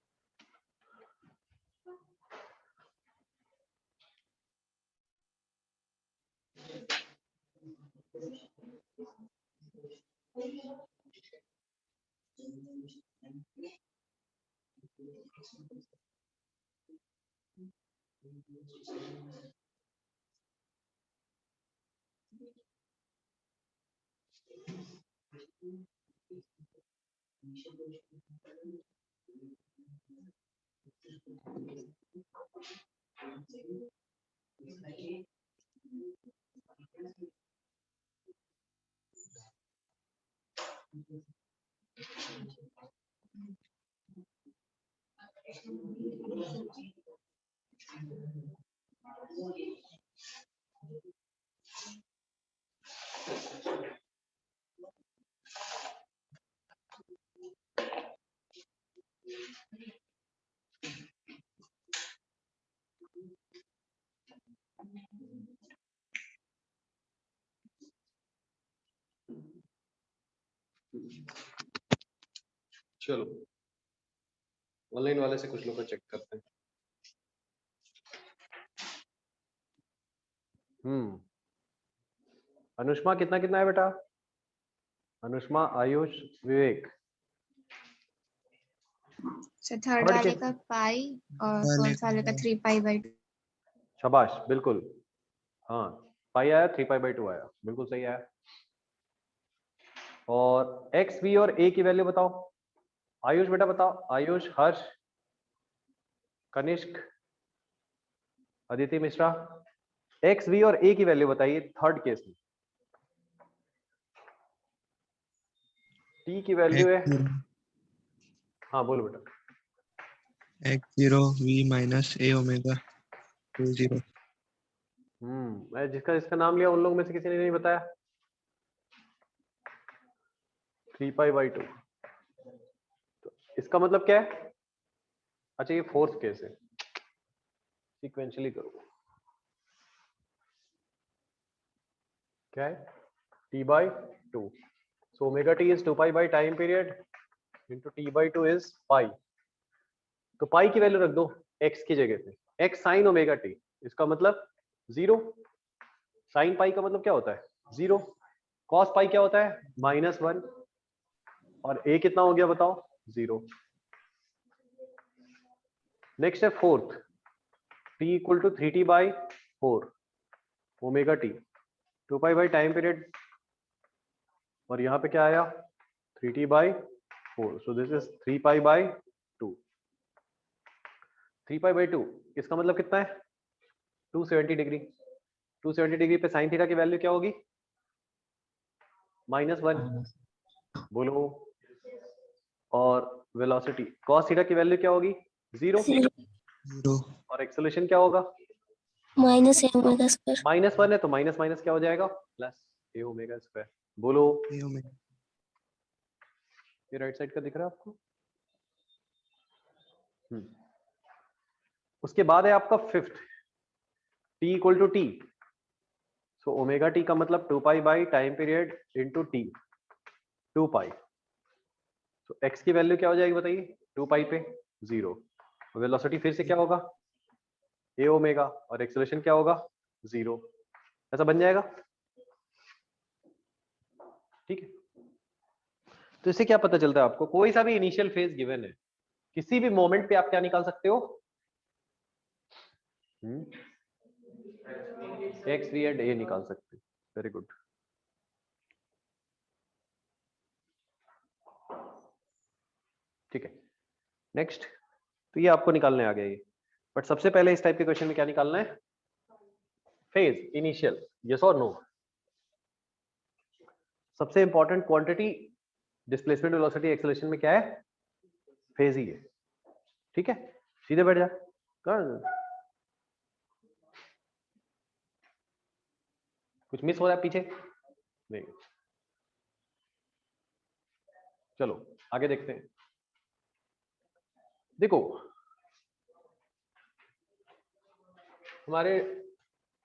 Speaker 1: चलो ऑनलाइन वाले से कुछ लोग को चेक करते हैं। अनुष्मा कितना कितना है बेटा? अनुष्मा, आयुष, विवेक,
Speaker 3: थर्ड वाले का पाई और फोर्थ वाले का 3π/2।
Speaker 1: शाबाश बिल्कुल, हाँ पाई आया, 3π/2 आया, बिल्कुल सही आया। और एक्स वी और ए की वैल्यू बताओ। आयुष बेटा बताओ, आयुष, हर्ष, कनिष्क, अदिति मिश्रा, एक्स वी और ए की वैल्यू बताइए थर्ड केस में। टी की वैल्यू है, हाँ बोलो बेटा।
Speaker 2: x0 v minus a omega 0।
Speaker 1: मैं जिसका जिसका नाम लिया उन लोगों में से किसी ने नहीं बताया। 3 पाई बाई 2, तो इसका मतलब क्या है? अच्छा ये फोर्थ केस है, सीक्वेंशियली करो। क्या है? t by 2, so omega T is 2 pi by time period into T by 2 is pi. तो पाई की वैल्यू रख दो x की जगह पे, x साइन ओमेगा टी, इसका मतलब 0। साइन पाई का मतलब क्या होता है? 0। कॉस पाई क्या होता है? -1। और a कितना हो गया बताओ? 0। नेक्स्ट है fourth, t equal to 3t by 4 omega t, 2 pi by time period, और यहाँ पे क्या आया? 3t by 4, so this is 3 pi by 2। 3 pi by 2 इसका मतलब कितना है? 270 डिग्री। 270 डिग्री पे साइन थीटा की वैल्यू क्या होगी? -1, बोलो। और वेलोसिटी cos थीटा की वैल्यू क्या होगी? 0।
Speaker 2: 0
Speaker 1: और एक्सेलरेशन क्या होगा?
Speaker 4: Minus a omega square.
Speaker 1: -1 है तो माइनस माइनस क्या हो जाएगा? Plus a omega square. बोलो,
Speaker 2: a ओमेगा
Speaker 1: ये राइट साइड का दिख रहा है आपको? उसके बाद है आपका fifth, t equal to T, so omega T का मतलब 2 pi by time period into T, 2 pi. तो x की वैल्यू क्या हो जाएगी बताइए? 2 पाई पे 0। वेलोसिटी फिर से क्या होगा? a ओमेगा, और एक्सेलरेशन क्या होगा? 0। ऐसा बन जाएगा, ठीक है। तो इससे क्या पता चलता है आपको? कोई सा भी इनिशियल फेज गिवन है, किसी भी मोमेंट पे आप क्या निकाल सकते हो? एक्स वी एंड ए निकाल सकते हो। Very good. ठीक है, नेक्स्ट। तो ये आपको निकालने आ गया ये, बट सबसे पहले इस टाइप के क्वेश्चन में क्या निकालना है? फेज इनिशियल, यस और नो। सबसे important quantity displacement velocity acceleration में क्या है? फेज ही है, ठीक है। सीधे बैठ जा, कुछ मिस हो रहा है पीछे? नहीं, चलो आगे देखते हैं। देखो हमारे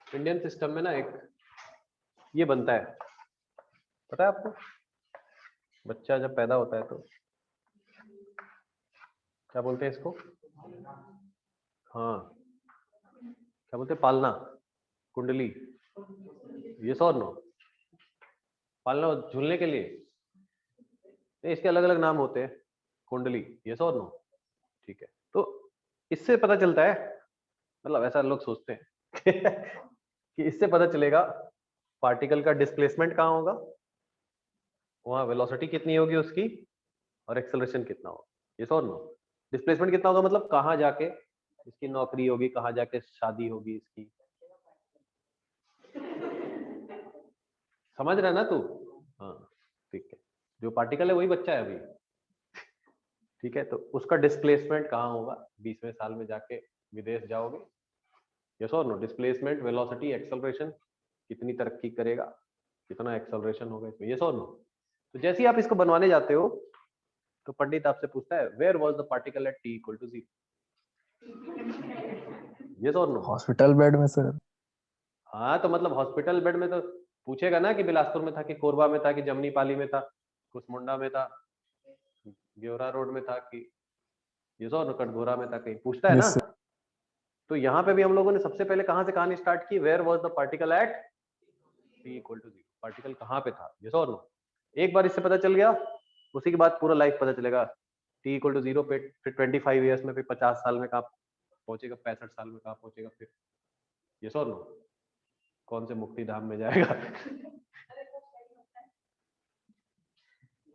Speaker 1: इंडियन सिस्टम में ना एक ये बनता है, पता है आपको? बच्चा जब पैदा होता है तो क्या बोलते हैं इसको? हाँ, क्या बोलते हैं? पालना, कुंडली, यस और नो। पालना झूलने के लिए इसके अलग अलग नाम होते हैं, कुंडली, यस और नो, ठीक है। तो इससे पता चलता है, मतलब ऐसा लोग सोचते हैं कि इससे पता चलेगा पार्टिकल का डिस्प्लेसमेंट कहाँ होगा, वहां वेलोसिटी कितनी होगी उसकी, और एक्सेलरेशन कितना होगा, यस और नो। डिस्प्लेसमेंट कितना होगा मतलब कहाँ जाके इसकी नौकरी होगी, कहाँ जाके शादी होगी इसकी, समझ रहा है ना तू? हाँ ठीक है, जो पार्टिकल है वही बच्चा है अभी, ठीक है। तो उसका डिस्प्लेसमेंट कहाँ होगा, 20वें साल में जाके विदेश जाओगे, यस और नो। डिस्प्लेसमेंट, वेलोसिटी, एक्सेलरेशन, कितनी तरक्की करेगा, कितना एक्सेलरेशन होगा इसमें, यस और नो। तो जैसे ही आप इसको बनवाने जाते हो तो पंडित आपसे पूछता है where was the particle at t equal to 0, yes और नो।
Speaker 2: हॉस्पिटल बेड में सर।
Speaker 1: हाँ तो मतलब हॉस्पिटल बेड में तो पूछेगा ना कि बिलासपुर में था कि कोरबा में था कि जमनी पाली में था, कुसमुंडा में था, गेवरा रोड में था कि ये सो कटघोरा में था, कहीं पूछता है ना।
Speaker 2: यस
Speaker 1: तो यहाँ पे भी हम लोगों ने सबसे पहले कहाँ से कहानी स्टार्ट की? Where was the particle at t equal to 0, particle कहाँ पे था, यस और नो। एक बार इससे पता चल गया, उसी के बाद पूरा लाइफ पता चलेगा। t इक्वल टू 0 पे फिर 25 ईयर्स में, फिर 50 साल में कहाँ पहुंचेगा, 65 साल में कहाँ पहुंचेगा, फिर यस और नो, कौन से मुक्ति धाम में जाएगा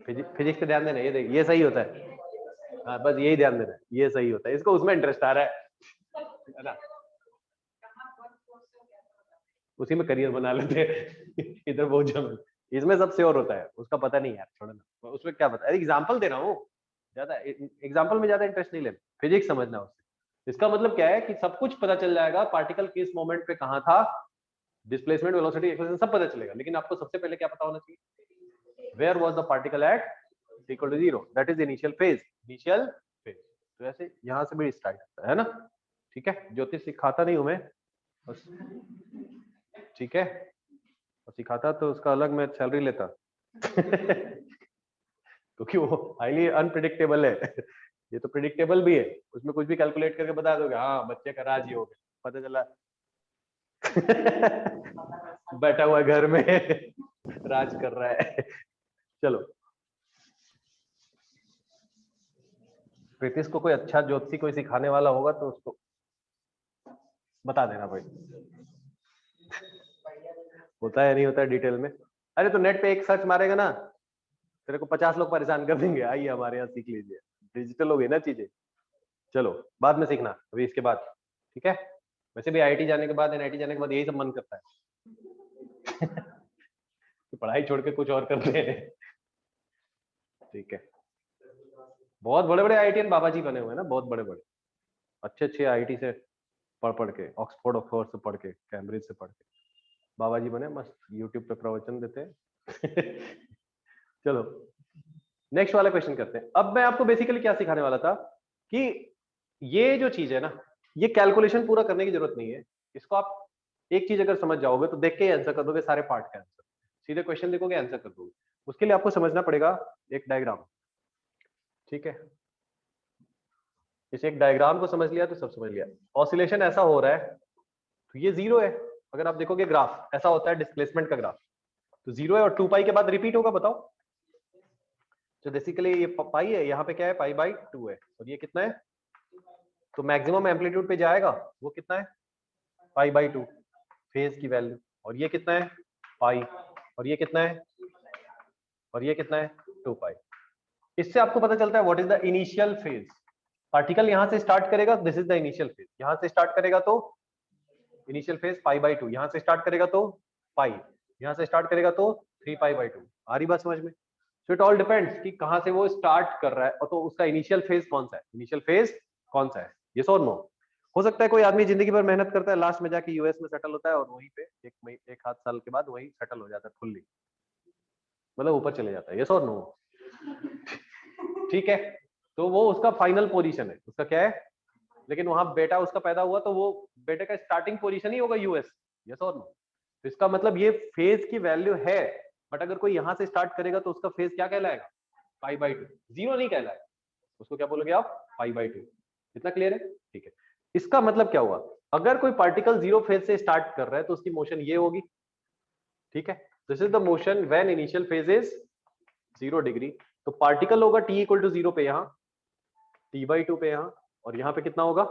Speaker 1: फिजिक्स पे ध्यान देना, ये देख ये सही होता है। हाँ बस यही ध्यान देना, ये सही होता है, इसको उसमें इंटरेस्ट आ रहा है ना, उसी में करियर बना लेते हैं इधर बहुत जम, इसमें सब श्योर होता है, उसका पता नहीं यार, छोड़ो ना, उसमें क्या पता है, एग्जाम्पल दे रहा हूँ, ज्यादा एग्जाम्पल में ज्यादा इंटरेस्ट नहीं लेना, फिजिक्स समझना उससे। इसका मतलब क्या है कि सब कुछ पता चल जाएगा, पार्टिकल किस मोमेंट पे कहाँ था, डिस्प्लेसमेंट, वेलोसिटी, एक्सेलरेशन सब पता चलेगा, लेकिन आपको सबसे पहले क्या पता होना चाहिए, where was the particle at equal to 0, that is initial phase, initial phase. तो ऐसे यहाँ से भी स्टार्ट होता है ना, ठीक है, ज्योतिष सिखाता नहीं हूं मैं बस, ठीक है, और सिखाता तो उसका अलग मैं सैलरी लेता क्योंकि वो हाईली अनप्रिडिक्टेबल है ये तो प्रिडिक्टेबल भी है, उसमें कुछ भी कैलकुलेट करके बता दोगे, हाँ बच्चे का राज ही हो गया, पता चला बैठा हुआ घर में राज कर रहा है। चलो, प्रीतिश को कोई अच्छा ज्योतिषी कोई सिखाने वाला होगा तो उसको बता देना भाई, होता है नहीं होता है डिटेल में। अरे तो नेट पे एक सर्च मारेगा ना, तेरे को 50 लोग परेशान कर देंगे, आइए हमारे यहाँ सीख लीजिए, डिजिटल हो गई ना चीजें। चलो बाद में सीखना, अभी इसके बाद, ठीक है। वैसे भी आईआईटी जाने के बाद, एनआईटी जाने के बाद यही सब मन करता है कि पढ़ाई छोड़ के कुछ और करते हैं, ठीक है। बहुत बड़े बड़े आईआईटीएन बाबा जी बने हुए हैं ना, बहुत बड़े बड़े अच्छे अच्छे आईआईटी से पढ़ के, ऑक्सफोर्ड से पढ़ के, कैम्ब्रिज से पढ़ के बाबा जी बने, मस्त यूट्यूब पे प्रवचन देते हैं चलो नेक्स्ट वाला क्वेश्चन करते हैं। अब मैं आपको बेसिकली क्या सिखाने वाला था कि ये जो चीज है ना, ये कैलकुलेशन पूरा करने की जरूरत नहीं है, इसको आप एक चीज अगर समझ जाओगे तो देख के ही आंसर कर दोगे सारे पार्ट का आंसर, सीधे क्वेश्चन देखोगे आंसर कर दोगे। उसके लिए आपको समझना पड़ेगा एक डायग्राम, ठीक है। इस एक डायग्राम को समझ लिया तो सब समझ लिया। ऑसिलेशन ऐसा हो रहा है तो ये 0 है, अगर आप देखोगे ग्राफ ऐसा होता है डिस्प्लेसमेंट का ग्राफ, तो 0 है और 2 पाई के बाद रिपीट होगा, बताओ। तो बेसिकली ये पाई है, यहाँ पे क्या है, पाई बाई 2 है, और ये कितना है, तो मैक्सिमम एम्पलीट्यूड पे जाएगा वो कितना है, पाई बाई 2 फेज की वैल्यू, और ये कितना है पाई, और ये कितना है, और ये कितना है 2 पाई। इससे आपको पता चलता है what is the initial phase. Particle यहां से स्टार्ट करेगा, this is the initial phase, यहां से स्टार्ट करेगा तो इनिशियल फेज पाई बाई 2, यहां से स्टार्ट करेगा तो पाई, यहां से स्टार्ट करेगा तो 3 पाई बाई 2। आ रही बात समझ में? सो इट ऑल डिपेंड्स कि कहां से वो स्टार्ट कर रहा है, और तो उसका इनिशियल फेज कौन सा है, इनिशियल फेज कौन सा है, यस और नो। हो सकता है कोई आदमी जिंदगी भर मेहनत करता है, लास्ट में जाके यूएस में सेटल होता है और वहीं पे एक हाथ साल के बाद वहीं सेटल हो जाता है फुल्ली, मतलब ऊपर चले जाता है, यस और नो ठीक है। तो वो उसका फाइनल पोजीशन है, उसका क्या है, लेकिन वहां बेटा उसका पैदा हुआ तो वो बेटे का स्टार्टिंग पोजीशन ही होगा यूएस, यस और नो। तो इसका मतलब ये फेज की वैल्यू है, बट अगर कोई यहां से स्टार्ट करेगा तो उसका फेज क्या कहलाएगा, पाई बाई 2, 0 नहीं कहलाएगा, उसको क्या बोलोगे आप, पाई बाई 2। इतना क्लियर है? ठीक है। इसका मतलब क्या हुआ, अगर कोई पार्टिकल 0 फेज से स्टार्ट कर रहा है तो उसकी मोशन ये होगी, ठीक है। This is the motion when initial phase is 0 degree. तो पार्टिकल होगा t इक्वल टू 0 पे, यहाँ t बाई 2 पे यहाँ, और यहाँ पे कितना होगा,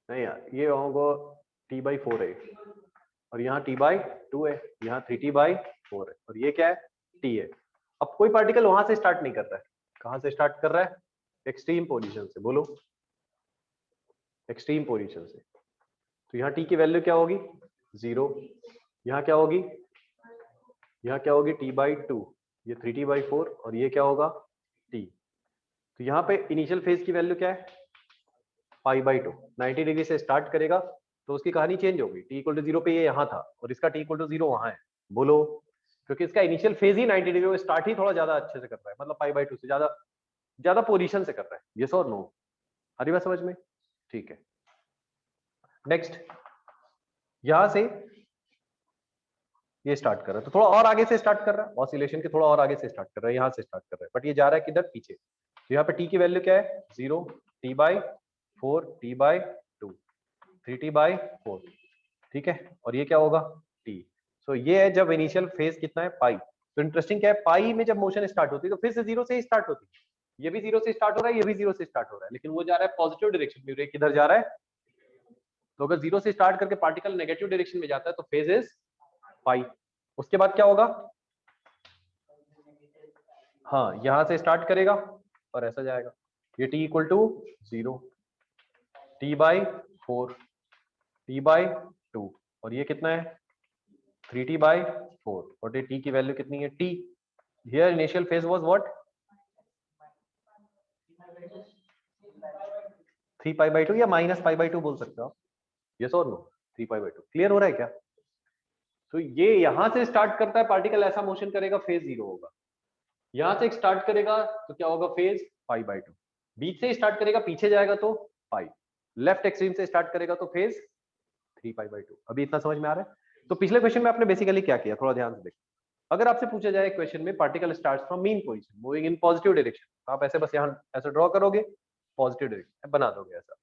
Speaker 1: नहीं यार ये होगा t बाई 4 है, और यहाँ t बाई 2 है, यहाँ 3t बाई 4 है, और ये क्या है t है। अब कोई पार्टिकल वहां से स्टार्ट नहीं कर रहा है, कहां से स्टार्ट कर रहा है, एक्सट्रीम पोजीशन से, बोलो एक्सट्रीम पोजीशन से। तो यहाँ t की वैल्यू क्या होगी 0, यहाँ क्या होगी, यहाँ क्या होगी t बाई 2, ये 3t बाई 4, और ये क्या होगा t। तो यहाँ पे इनिशियल फेज की वैल्यू क्या है, पाई बाई 2, 90 डिग्री से स्टार्ट करेगा तो उसकी कहानी चेंज होगी, t इक्वल टू 0 पे ये यहाँ था और इसका t इक्वल टू 0 वहां है, बोलो, क्योंकि इसका इनिशियल फेज ही 90 डिग्री में स्टार्ट ही थोड़ा ज्यादा अच्छे से कर रहा है, मतलब पाई बाई 2 से ज्यादा पोजीशन से कर रहा है, यस और नो, आ रही बात समझ में? ठीक है। नेक्स्ट, यहां से ये स्टार्ट कर रहा है तो थोड़ा और आगे से स्टार्ट कर रहा है, ऑसिलेशन के थोड़ा और आगे से स्टार्ट कर रहा है, यहाँ से स्टार्ट कर रहा है, बट ये जा रहा है किधर, पीछे। तो यहाँ पे t की वैल्यू क्या है 0, t by 4, t by 2, 3t by 4, ठीक है, और ये क्या होगा t। सो ये है जब इनिशियल फेज कितना है पाई। तो इंटरेस्टिंग क्या है, पाई में जब मोशन स्टार्ट होती है तो फिर से 0 से ही स्टार्ट होती है, ये भी 0 से स्टार्ट हो रहा है, ये भी 0 से स्टार्ट हो रहा है, लेकिन वो जा रहा है पॉजिटिव डायरेक्शन में, किधर जा रहा है। तो अगर 0 से स्टार्ट करके पार्टिकल नेगेटिव डायरेक्शन में जाता है तो फेज इज पाई। उसके बाद क्या होगा, हाँ यहाँ से स्टार्ट करेगा और ऐसा जाएगा, ये t equal to 0, t/4, t/2 और ये कितना है 3t/4 और ये t की वैल्यू कितनी है t। Here initial phase was what 3π/2 या -π/2 बोल सकते हो आप, यस और नो 3π/2। क्लियर हो रहा है क्या? तो ये यहां से स्टार्ट करता है पार्टिकल, ऐसा मोशन करेगा फेज 0 होगा। यहां से स्टार्ट करेगा तो क्या होगा फेज π/2, बीच से स्टार्ट करेगा पीछे जाएगा तो पाई, लेफ्ट एक्सट्रीम से स्टार्ट करेगा तो फेज 3π/2। अभी इतना समझ में आ रहा है? तो पिछले क्वेश्चन में आपने बेसिकली क्या किया, थोड़ा ध्यान से देखो। अगर आपसे पूछा जाए क्वेश्चन में particle starts from mean position moving in positive direction, तो आप ऐसे बस यहाँ ऐसे ड्रॉ करोगे, पॉजिटिव डायरेक्शन बना दोगे ऐसा,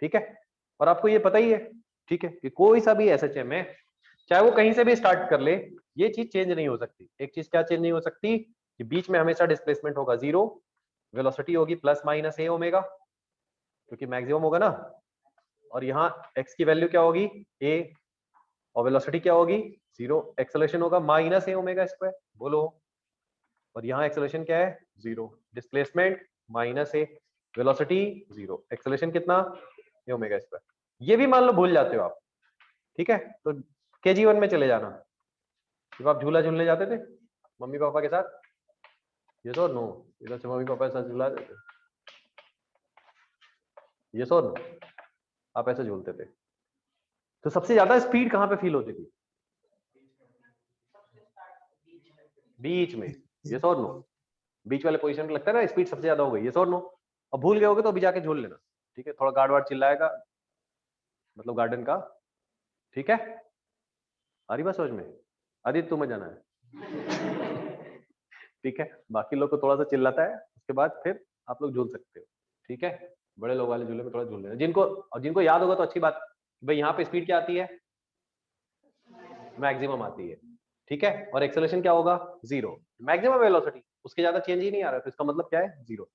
Speaker 1: ठीक है। और आपको ये पता ही है, ठीक है, कि कोई सा भी एसएचएम है चाहे वो कहीं से भी स्टार्ट कर ले, ये चीज चेंज नहीं हो सकती। एक चीज क्या चेंज नहीं हो सकती कि बीच में हमेशा डिस्प्लेसमेंट होगा 0, वेलोसिटी होगी +- a ओमेगा क्योंकि मैक्सिमम होगा ना, और यहाँ x की वैल्यू क्या होगी a और वेलोसिटी क्या होगी 0, एक्सेलरेशन होगा -a ओमेगा स्क्वायर, बोलो। और यहाँ एक्सेलरेशन क्या है 0, डिस्प्लेसमेंट -a, वेलोसिटी 0, एक्सेलरेशन कितना a ओमेगा स्क्वायर। ये भी मान लो भूल जाते हो आप, ठीक है, तो KG1 में चले जाना, जब आप झूला झूलने जाते थे मम्मी पापा के साथ, ये तो नो, इधर से मम्मी पापा के साथ झूला देते, ये सो नो, आप ऐसे झूलते थे। तो सबसे ज्यादा स्पीड कहाँ पे फील होती थी? बीच में, ये सो नो, बीच वाले पोजीशन पे लगता है ना स्पीड सबसे ज्यादा हो गई, ये सो नो। अब भूल गए होगे तो अभी जाके झूल लेना, ठीक है, थोड़ा गार्ड वार्ड चिल्लाएगा, मतलब गार्डन का, ठीक है। आ रही बात समझ में? आदित्य तुम्हें जाना है ठीक है, बाकी लोग को थोड़ा सा चिल्लाता है, उसके बाद फिर आप लोग झूल सकते हो, ठीक है। बड़े लोग वाले झूले में थोड़ा झूल लेना, जिनको याद होगा तो अच्छी बात। भाई यहाँ पे स्पीड क्या आती है? मैक्सिमम आती है, ठीक है, और एक्सेलरेशन क्या होगा 0, मैक्सिमम वेलोसिटी, उसके ज्यादा चेंज ही नहीं आ रहा, तो इसका मतलब क्या है 0।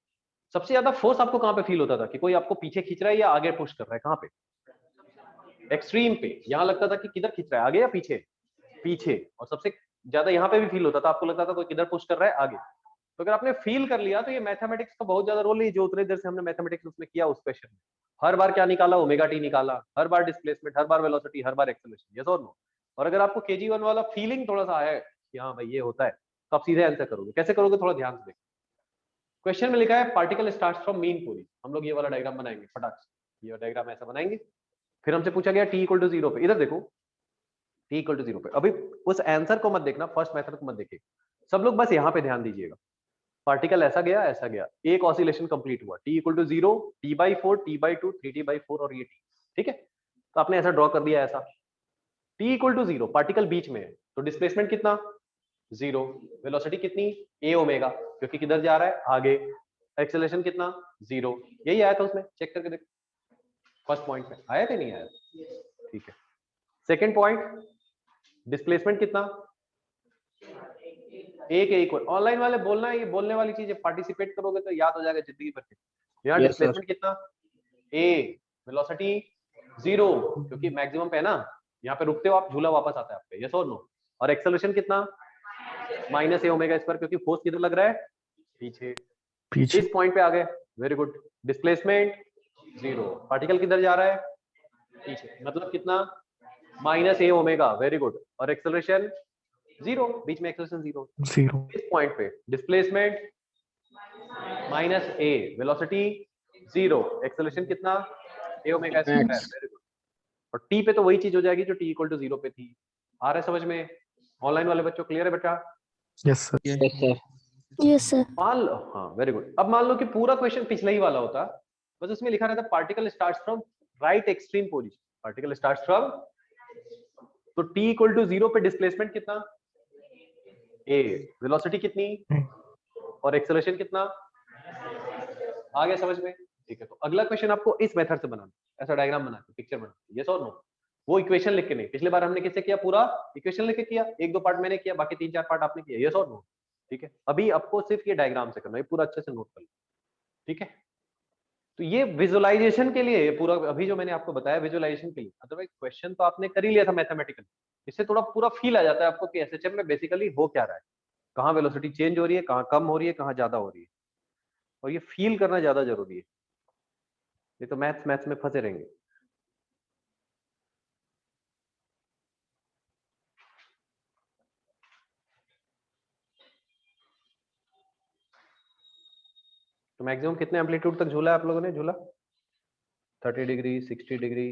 Speaker 1: सबसे ज्यादा फोर्स आपको कहाँ पे फील होता था कि कोई आपको पीछे खींच रहा है या आगे पुश कर रहा है? कहाँ पे? एक्सट्रीम पे। यहाँ लगता था कि किधर खींच रहा है, आगे या पीछे? पीछे। और सबसे ज्यादा यहाँ पे भी फील होता था, आपको लगता था कोई किधर पुश कर रहा है, आगे। तो अगर आपने फील कर लिया तो ये मैथमेटिक्स का बहुत ज्यादा रोल है, जो उतने देर से हमने मैथमेटिक्स उसमें किया उस क्वेश्चन में। हर बार क्या निकाला? ओमेगा टी निकाला, हर बार डिस्प्लेसमेंट, हर बार वेलोसिटी, हर बार एक्सेलरेशन, यस और नो। और अगर आपको KG1 वाला फीलिंग थोड़ा सा है कि हाँ भाई ये होता है, तो आप सीधे आंसर करोगे। कैसे करोगे? थोड़ा ध्यान से देखो। क्वेश्चन में लिखा है particle starts from mean position, हम लोग ये वाला डायग्राम बनाएंगे फटाक से, ये डायग्राम ऐसा बनाएंगे। फिर हमसे पूछा गया t = 0 पे, इधर देखो t = 0 पे। अभी उस आंसर को मत देखना, फर्स्ट मेथड को मत देखिए, सब लोग बस यहाँ पे ध्यान दीजिएगा। पार्टिकल ऐसा गया, ऐसा गया, एक ऑसिलेशन कंप्लीट हुआ, t = 0, t/4, t/2, 3t/4 और ये t, ठीक है। तो आपने ऐसा ड्रॉ कर दिया ऐसा, t = 0, पार्टिकल बीच में है, तो डिस्प्लेसमेंट कितना 0, वेलोसिटी कितनी a ओमेगा, क्योंकि किधर जा रहा है आगे, एक्सेलरेशन कितना 0। यही आया था उसमें, चेक करके देखो फर्स्ट पॉइंट में आया कि नहीं आया, ठीक है। सेकंड पॉइंट, डिस्प्लेसमेंट कितना एक इक्वल, ऑनलाइन वाले बोलना है, ये बोलने वाली चीज है, पार्टिसिपेट करोगे तो याद हो जाएगा जिंदगी भर के। यहाँ डिस्प्लेसमेंट कितना a, वेलोसिटी 0 क्योंकि मैक्सिमम पे है ना, यहाँ पे रुकते हो आप, झूला वापस आता है आप पे, यस और नो। और एक्सेलरेशन कितना -a ओमेगा स्क्वायर, क्योंकि फोर्स किधर लग रहा है पीछे, इस पॉइंट पे आ गए, वेरी गुड। डिस्प्लेसमेंट 0, पार्टिकल किधर जा रहा है पीछे, मतलब कितना -a ओमेगा, वेरी गुड। और एक्सेलरेशन 0, बीच में एक्सेलरेशन 0, इस पॉइंट पे डिस्प्लेसमेंट -a, वेलोसिटी 0, एक्सेलरेशन कितना a omega square, very good. और t पे तो वही चीज हो जाएगी जो t = 0 पे थी। आ रहा है समझ में? ऑनलाइन वाले बच्चों क्लियर है बेटा?
Speaker 2: Yes sir.
Speaker 4: Yes sir.
Speaker 1: मान लो, हाँ वेरी गुड। अब मान लो कि पूरा क्वेश्चन पिछले ही वाला होता, बस उसमें लिखा रहता particle starts from right extreme position, particle starts from, तो t = 0 पे डिस्प्लेसमेंट कितना a, वेलोसिटी कितनी और एक्सेलरेशन कितना, आ गया समझ में? ठीक है, तो अगला क्वेश्चन आपको इस मेथड से बनाना, ऐसा डायग्राम बना के पिक्चर बना, यस और नो। वो इक्वेशन लिख के नहीं, पिछले बार हमने किससे किया, पूरा इक्वेशन लिख के किया, 1-2 पार्ट मैंने किया, बाकी 3-4 पार्ट आपने किया, यस और नो, ठीक है। अभी आपको सिर्फ ये डायग्राम से करना है, पूरा अच्छे से नोट कर लो, ठीक है। तो ये विजुअलाइजेशन के लिए, ये पूरा अभी जो मैंने आपको बताया विजुअलाइजेशन के लिए, अदरवाइज क्वेश्चन तो आपने कर ही लिया था मैथमेटिकल, इससे थोड़ा पूरा फील आ जाता है आपको कि एसएचएम में बेसिकली हो क्या रहा है, कहाँ वेलोसिटी चेंज हो रही है, कहाँ कम हो रही है, कहाँ ज्यादा हो रही है, और ये फील करना ज्यादा जरूरी है। ये तो मैथ्स में फंसे रहेंगे। तो मैक्सिमम कितने एम्पलीट्यूड तक झूला है आप लोगों ने? झूला 30 डिग्री, 60 डिग्री,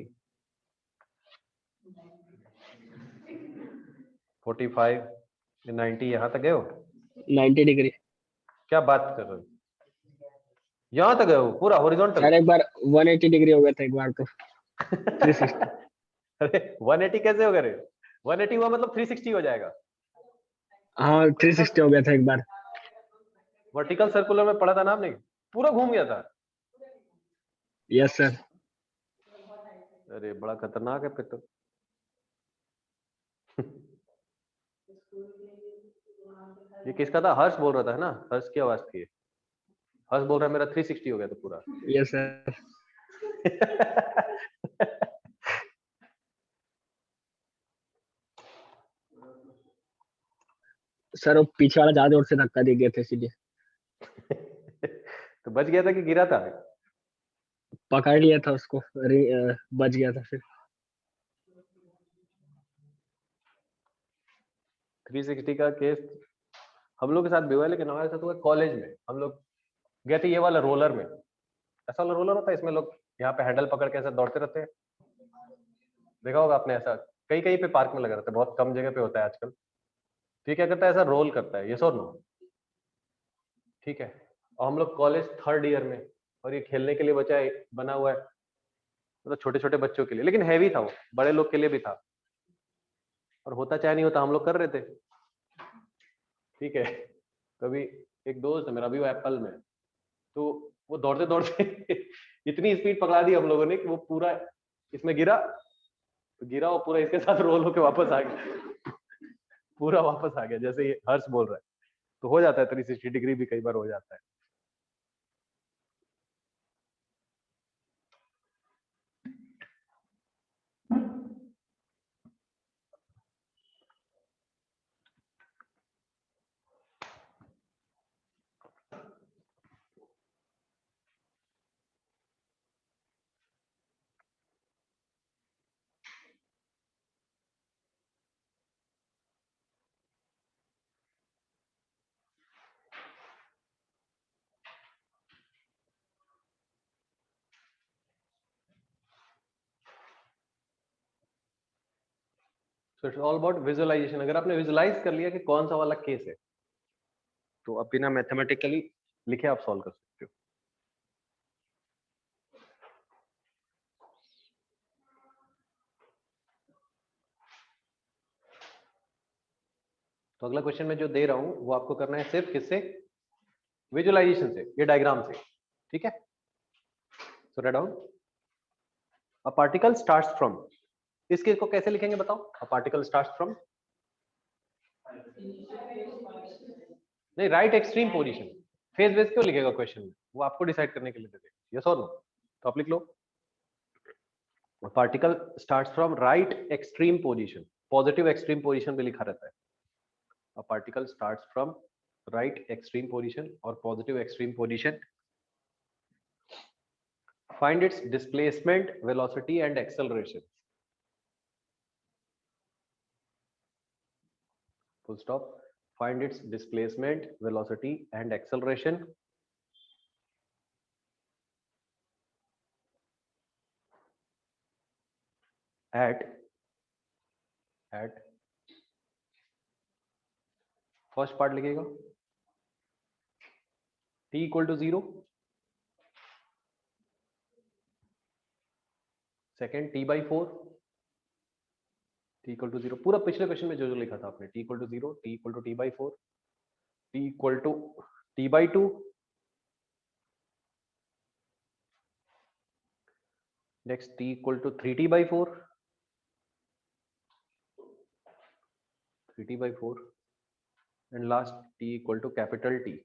Speaker 1: 45, 90, यहाँ तक गए हो?
Speaker 5: 90 डिग्री।
Speaker 1: क्या बात कर रहे हो, यहाँ तक गए हो पूरा हॉरिजॉन्टल?
Speaker 5: सर एक बार 180 डिग्री हो गया था एक बार तो 360।
Speaker 1: अरे 180 कैसे हो गए? 180 हुआ मतलब 360 हो जाएगा।
Speaker 5: हाँ 360 हो गया था एक बार।
Speaker 1: वर्टिकल सर्कुलर में पढ़ा था ना आपने, पूरा घूम गया था।
Speaker 5: Yes sir.
Speaker 1: अरे बड़ा खतरनाक है फिर तो। ये किसका था? हर्ष बोल रहा था ना, हर्ष की आवाज थी। हर्ष बोल रहा है मेरा 360 हो गया था पूरा।
Speaker 5: Yes sir. सर वो पीछे वाला ज्यादा जोर से धक्का दे दिया था इसीलिए।
Speaker 1: तो बच गया था कि गिरा था?
Speaker 5: पकड़ लिया था उसको, बच गया था फिर।
Speaker 1: 360 का केस हम लोग के साथ भी हुआ है, लेकिन हमारे साथ हुआ कॉलेज में। हम लोग गए थे ये वाला रोलर में, ऐसा वाला रोलर होता है, इसमें लोग यहाँ पे हैंडल पकड़ के ऐसे दौड़ते रहते हैं। देखा होगा आपने, ऐसा कई कई पे पार्क में लगा रहता है, बहुत कम जगह पे होता है आजकल। तो ये क्या करता है, ऐसा रोल करता है, ये और नो, ठीक है। और हम लोग कॉलेज 3rd ईयर में, और ये खेलने के लिए बना हुआ है, मतलब छोटे छोटे बच्चों के लिए, लेकिन हैवी था वो, बड़े लोग के लिए भी था। और होता चाहे नहीं होता, हम लोग कर रहे थे, ठीक है। कभी एक दोस्त है मेरा, अभी वो एप्पल में, तो वो दौड़ते दौड़ते इतनी स्पीड पकड़ा दी हम लोगों ने कि वो पूरा इसमें गिरा, तो गिरा वो पूरा इसके साथ रोल होके वापस आ गया। पूरा वापस आ गया, जैसे ये हर्ष बोल रहा है। तो हो जाता है 360 डिग्री भी कई बार हो जाता है। So it's all about visualisation. अगर आपने विजुअलाइज कर लिया कि कौन सा वाला केस है, तो अब बिना मैथमेटिकली लिखे आप सॉल्व कर सकते हो। तो अगला क्वेश्चन मैं जो दे रहा हूं वो आपको करना है सिर्फ किससे? विजुअलाइजेशन से, ये डायग्राम से, ठीक है। So write down, a particle starts from, इस केस को कैसे लिखेंगे बताओ? अ पार्टिकल स्टार्ट्स फ्रॉम, नहीं, राइट एक्सट्रीम पोजीशन। फेज वेज क्यों लिखेगा क्वेश्चन में? वो आपको डिसाइड करने के लिए देते हैं, यस और नो। तो आप लिख लो, particle starts from right extreme position. Positive extreme position भी लिखा रहता है। A particle starts from right extreme position और positive extreme position. Find its displacement, velocity and acceleration. Full stop. Find its displacement, velocity and acceleration. At first part लिखेगा t equal to 0, second t by 4, t equal to 0, पूरा पिछले question में जो जो लिखा था आपने, t equal to 0, t equal to t by 4, t equal to t by 2, next t equal to 3t by 4, 3t by 4, and last t equal to capital T.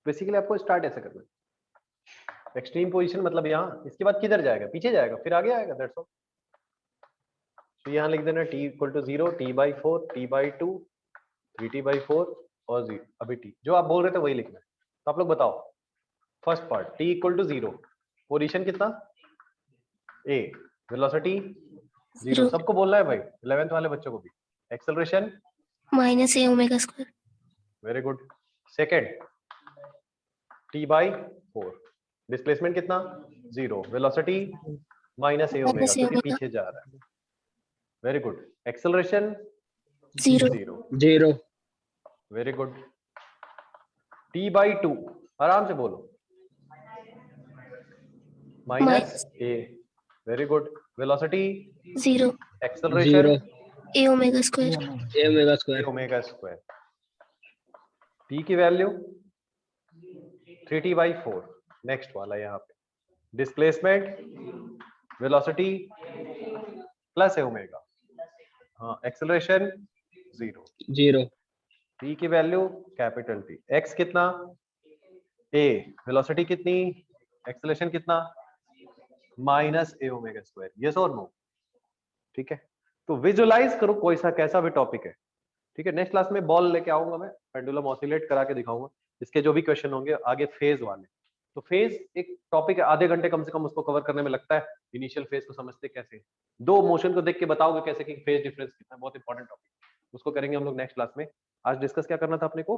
Speaker 1: Basically आपको start ऐसे करना है, एक्सट्रीम पोजीशन मतलब यहाँ, इसके बाद किधर जाएगा, पीछे जाएगा, फिर आगे आएगा, दैट्स ऑल। तो यहाँ लिख देना t equal to 0, t/4, t/2, 3t/4 और 0, अभी t जो आप बोल रहे थे वही लिखना है। तो आप लोग बताओ, first part t equal to 0, position कितना a, वेलोसिटी 0,
Speaker 4: Zero.
Speaker 1: सबको बोलना है भाई, 11th वाले बच्चों को भी। Acceleration
Speaker 4: minus a omega square.
Speaker 1: Very good. Second t/4, displacement कितना 0, velocity minus a omega
Speaker 4: Minus a
Speaker 1: क्योंकि
Speaker 4: omega.
Speaker 1: पीछे जा रहा है। Very good. Acceleration
Speaker 4: Zero.
Speaker 1: 0,
Speaker 5: 0
Speaker 1: very good. t/2, आराम से बोलो, minus a, very good. Velocity,
Speaker 4: Zero.
Speaker 1: Acceleration
Speaker 5: 0
Speaker 4: a omega square.
Speaker 5: a omega
Speaker 1: a
Speaker 5: square
Speaker 1: omega square. t की value 3t/4, next वाला यहाँ पे, displacement velocity plus a omega, हाँ, acceleration 0,
Speaker 5: 0
Speaker 1: t की value capital T, x कितना a, velocity कितनी, acceleration कितना minus a omega square, yes और नो। ठीक है, तो विजुअलाइज करो कोई सा कैसा भी टॉपिक है। ठीक है, नेक्स्ट क्लास में बॉल लेके आऊंगा मैं, पेंडुलम ऑसिलेट करा के दिखाऊंगा, इसके जो भी क्वेश्चन होंगे आगे फेज वाले। तो फेज एक टॉपिक है, आधे घंटे कम से कम उसको कवर करने में लगता है। इनिशियल फेज को समझते कैसे, दो मोशन को देख के बताओगे कैसे कि फेज डिफरेंस कितना है, बहुत इंपॉर्टेंट टॉपिक, उसको करेंगे हम लोग नेक्स्ट क्लास में। आज डिस्कस क्या करना था अपने को,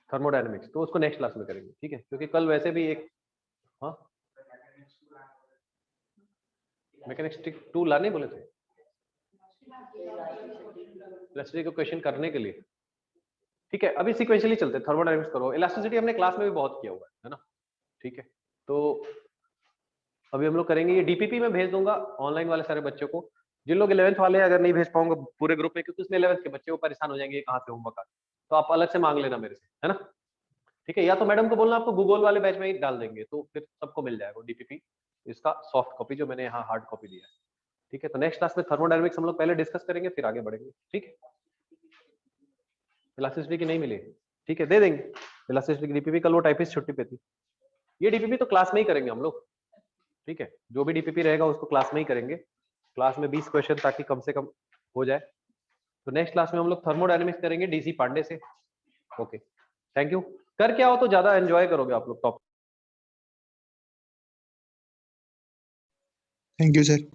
Speaker 1: थर्मोडायनेमिक्स, तो उसको नेक्स्ट क्लास में करेंगे। ठीक है, क्योंकि कल वैसे भी एक, हाँ, मैकेनिस्टिक टू लाने बोले थे इलास्टिसिटी को क्वेश्चन करने के लिए। ठीक है, अभी सीक्वेंशियली चलते हैं, थर्मोडायनेमिक्स करो, इलास्टिसिटी हमने क्लास में भी बहुत किया हुआ है ना। ठीक है, तो अभी हम लोग करेंगे, ये डीपीपी में भेज दूंगा ऑनलाइन वाले सारे बच्चों को, जिन लोग 11th वाले हैं, अगर नहीं भेज पाऊंगा पूरे ग्रुप में, क्योंकि उसमें 11th के बच्चे वो परेशान हो जाएंगे कहाँ से होमवर्क आ, तो आप अलग से मांग लेना मेरे से, है ना। ठीक है, या तो मैडम को बोलना आपको गूगल वाले बैच में ही डाल देंगे, तो फिर सबको मिल जाएगा डीपीपी, इसका सॉफ्ट कॉपी जो मैंने यहाँ हार्ड कॉपी दिया है। ठीक है, तो नेक्स्ट क्लास में थर्मोडायनेमिक्स हम लोग पहले डिस्कस करेंगे, फिर आगे बढ़ेंगे। ठीक है, इलास्टिसिटी की नहीं मिली, ठीक है, दे देंगे इलास्टिसिटी की डीपीपी, कल वो टाइपिस्ट छुट्टी पे थी। ये डीपीपी तो क्लास में ही करेंगे हम लोग। ठीक है, जो भी डीपीपी रहेगा उसको क्लास में ही करेंगे, क्लास में 20 क्वेश्चन ताकि कम से कम हो जाए। तो नेक्स्ट क्लास में हम लोग थर्मोडायनेमिक्स करेंगे डीसी पांडे से। Okay, thank you. करके आओ तो ज्यादा एंजॉय करोगे आप लोग टॉपिक।
Speaker 2: Thank you sir.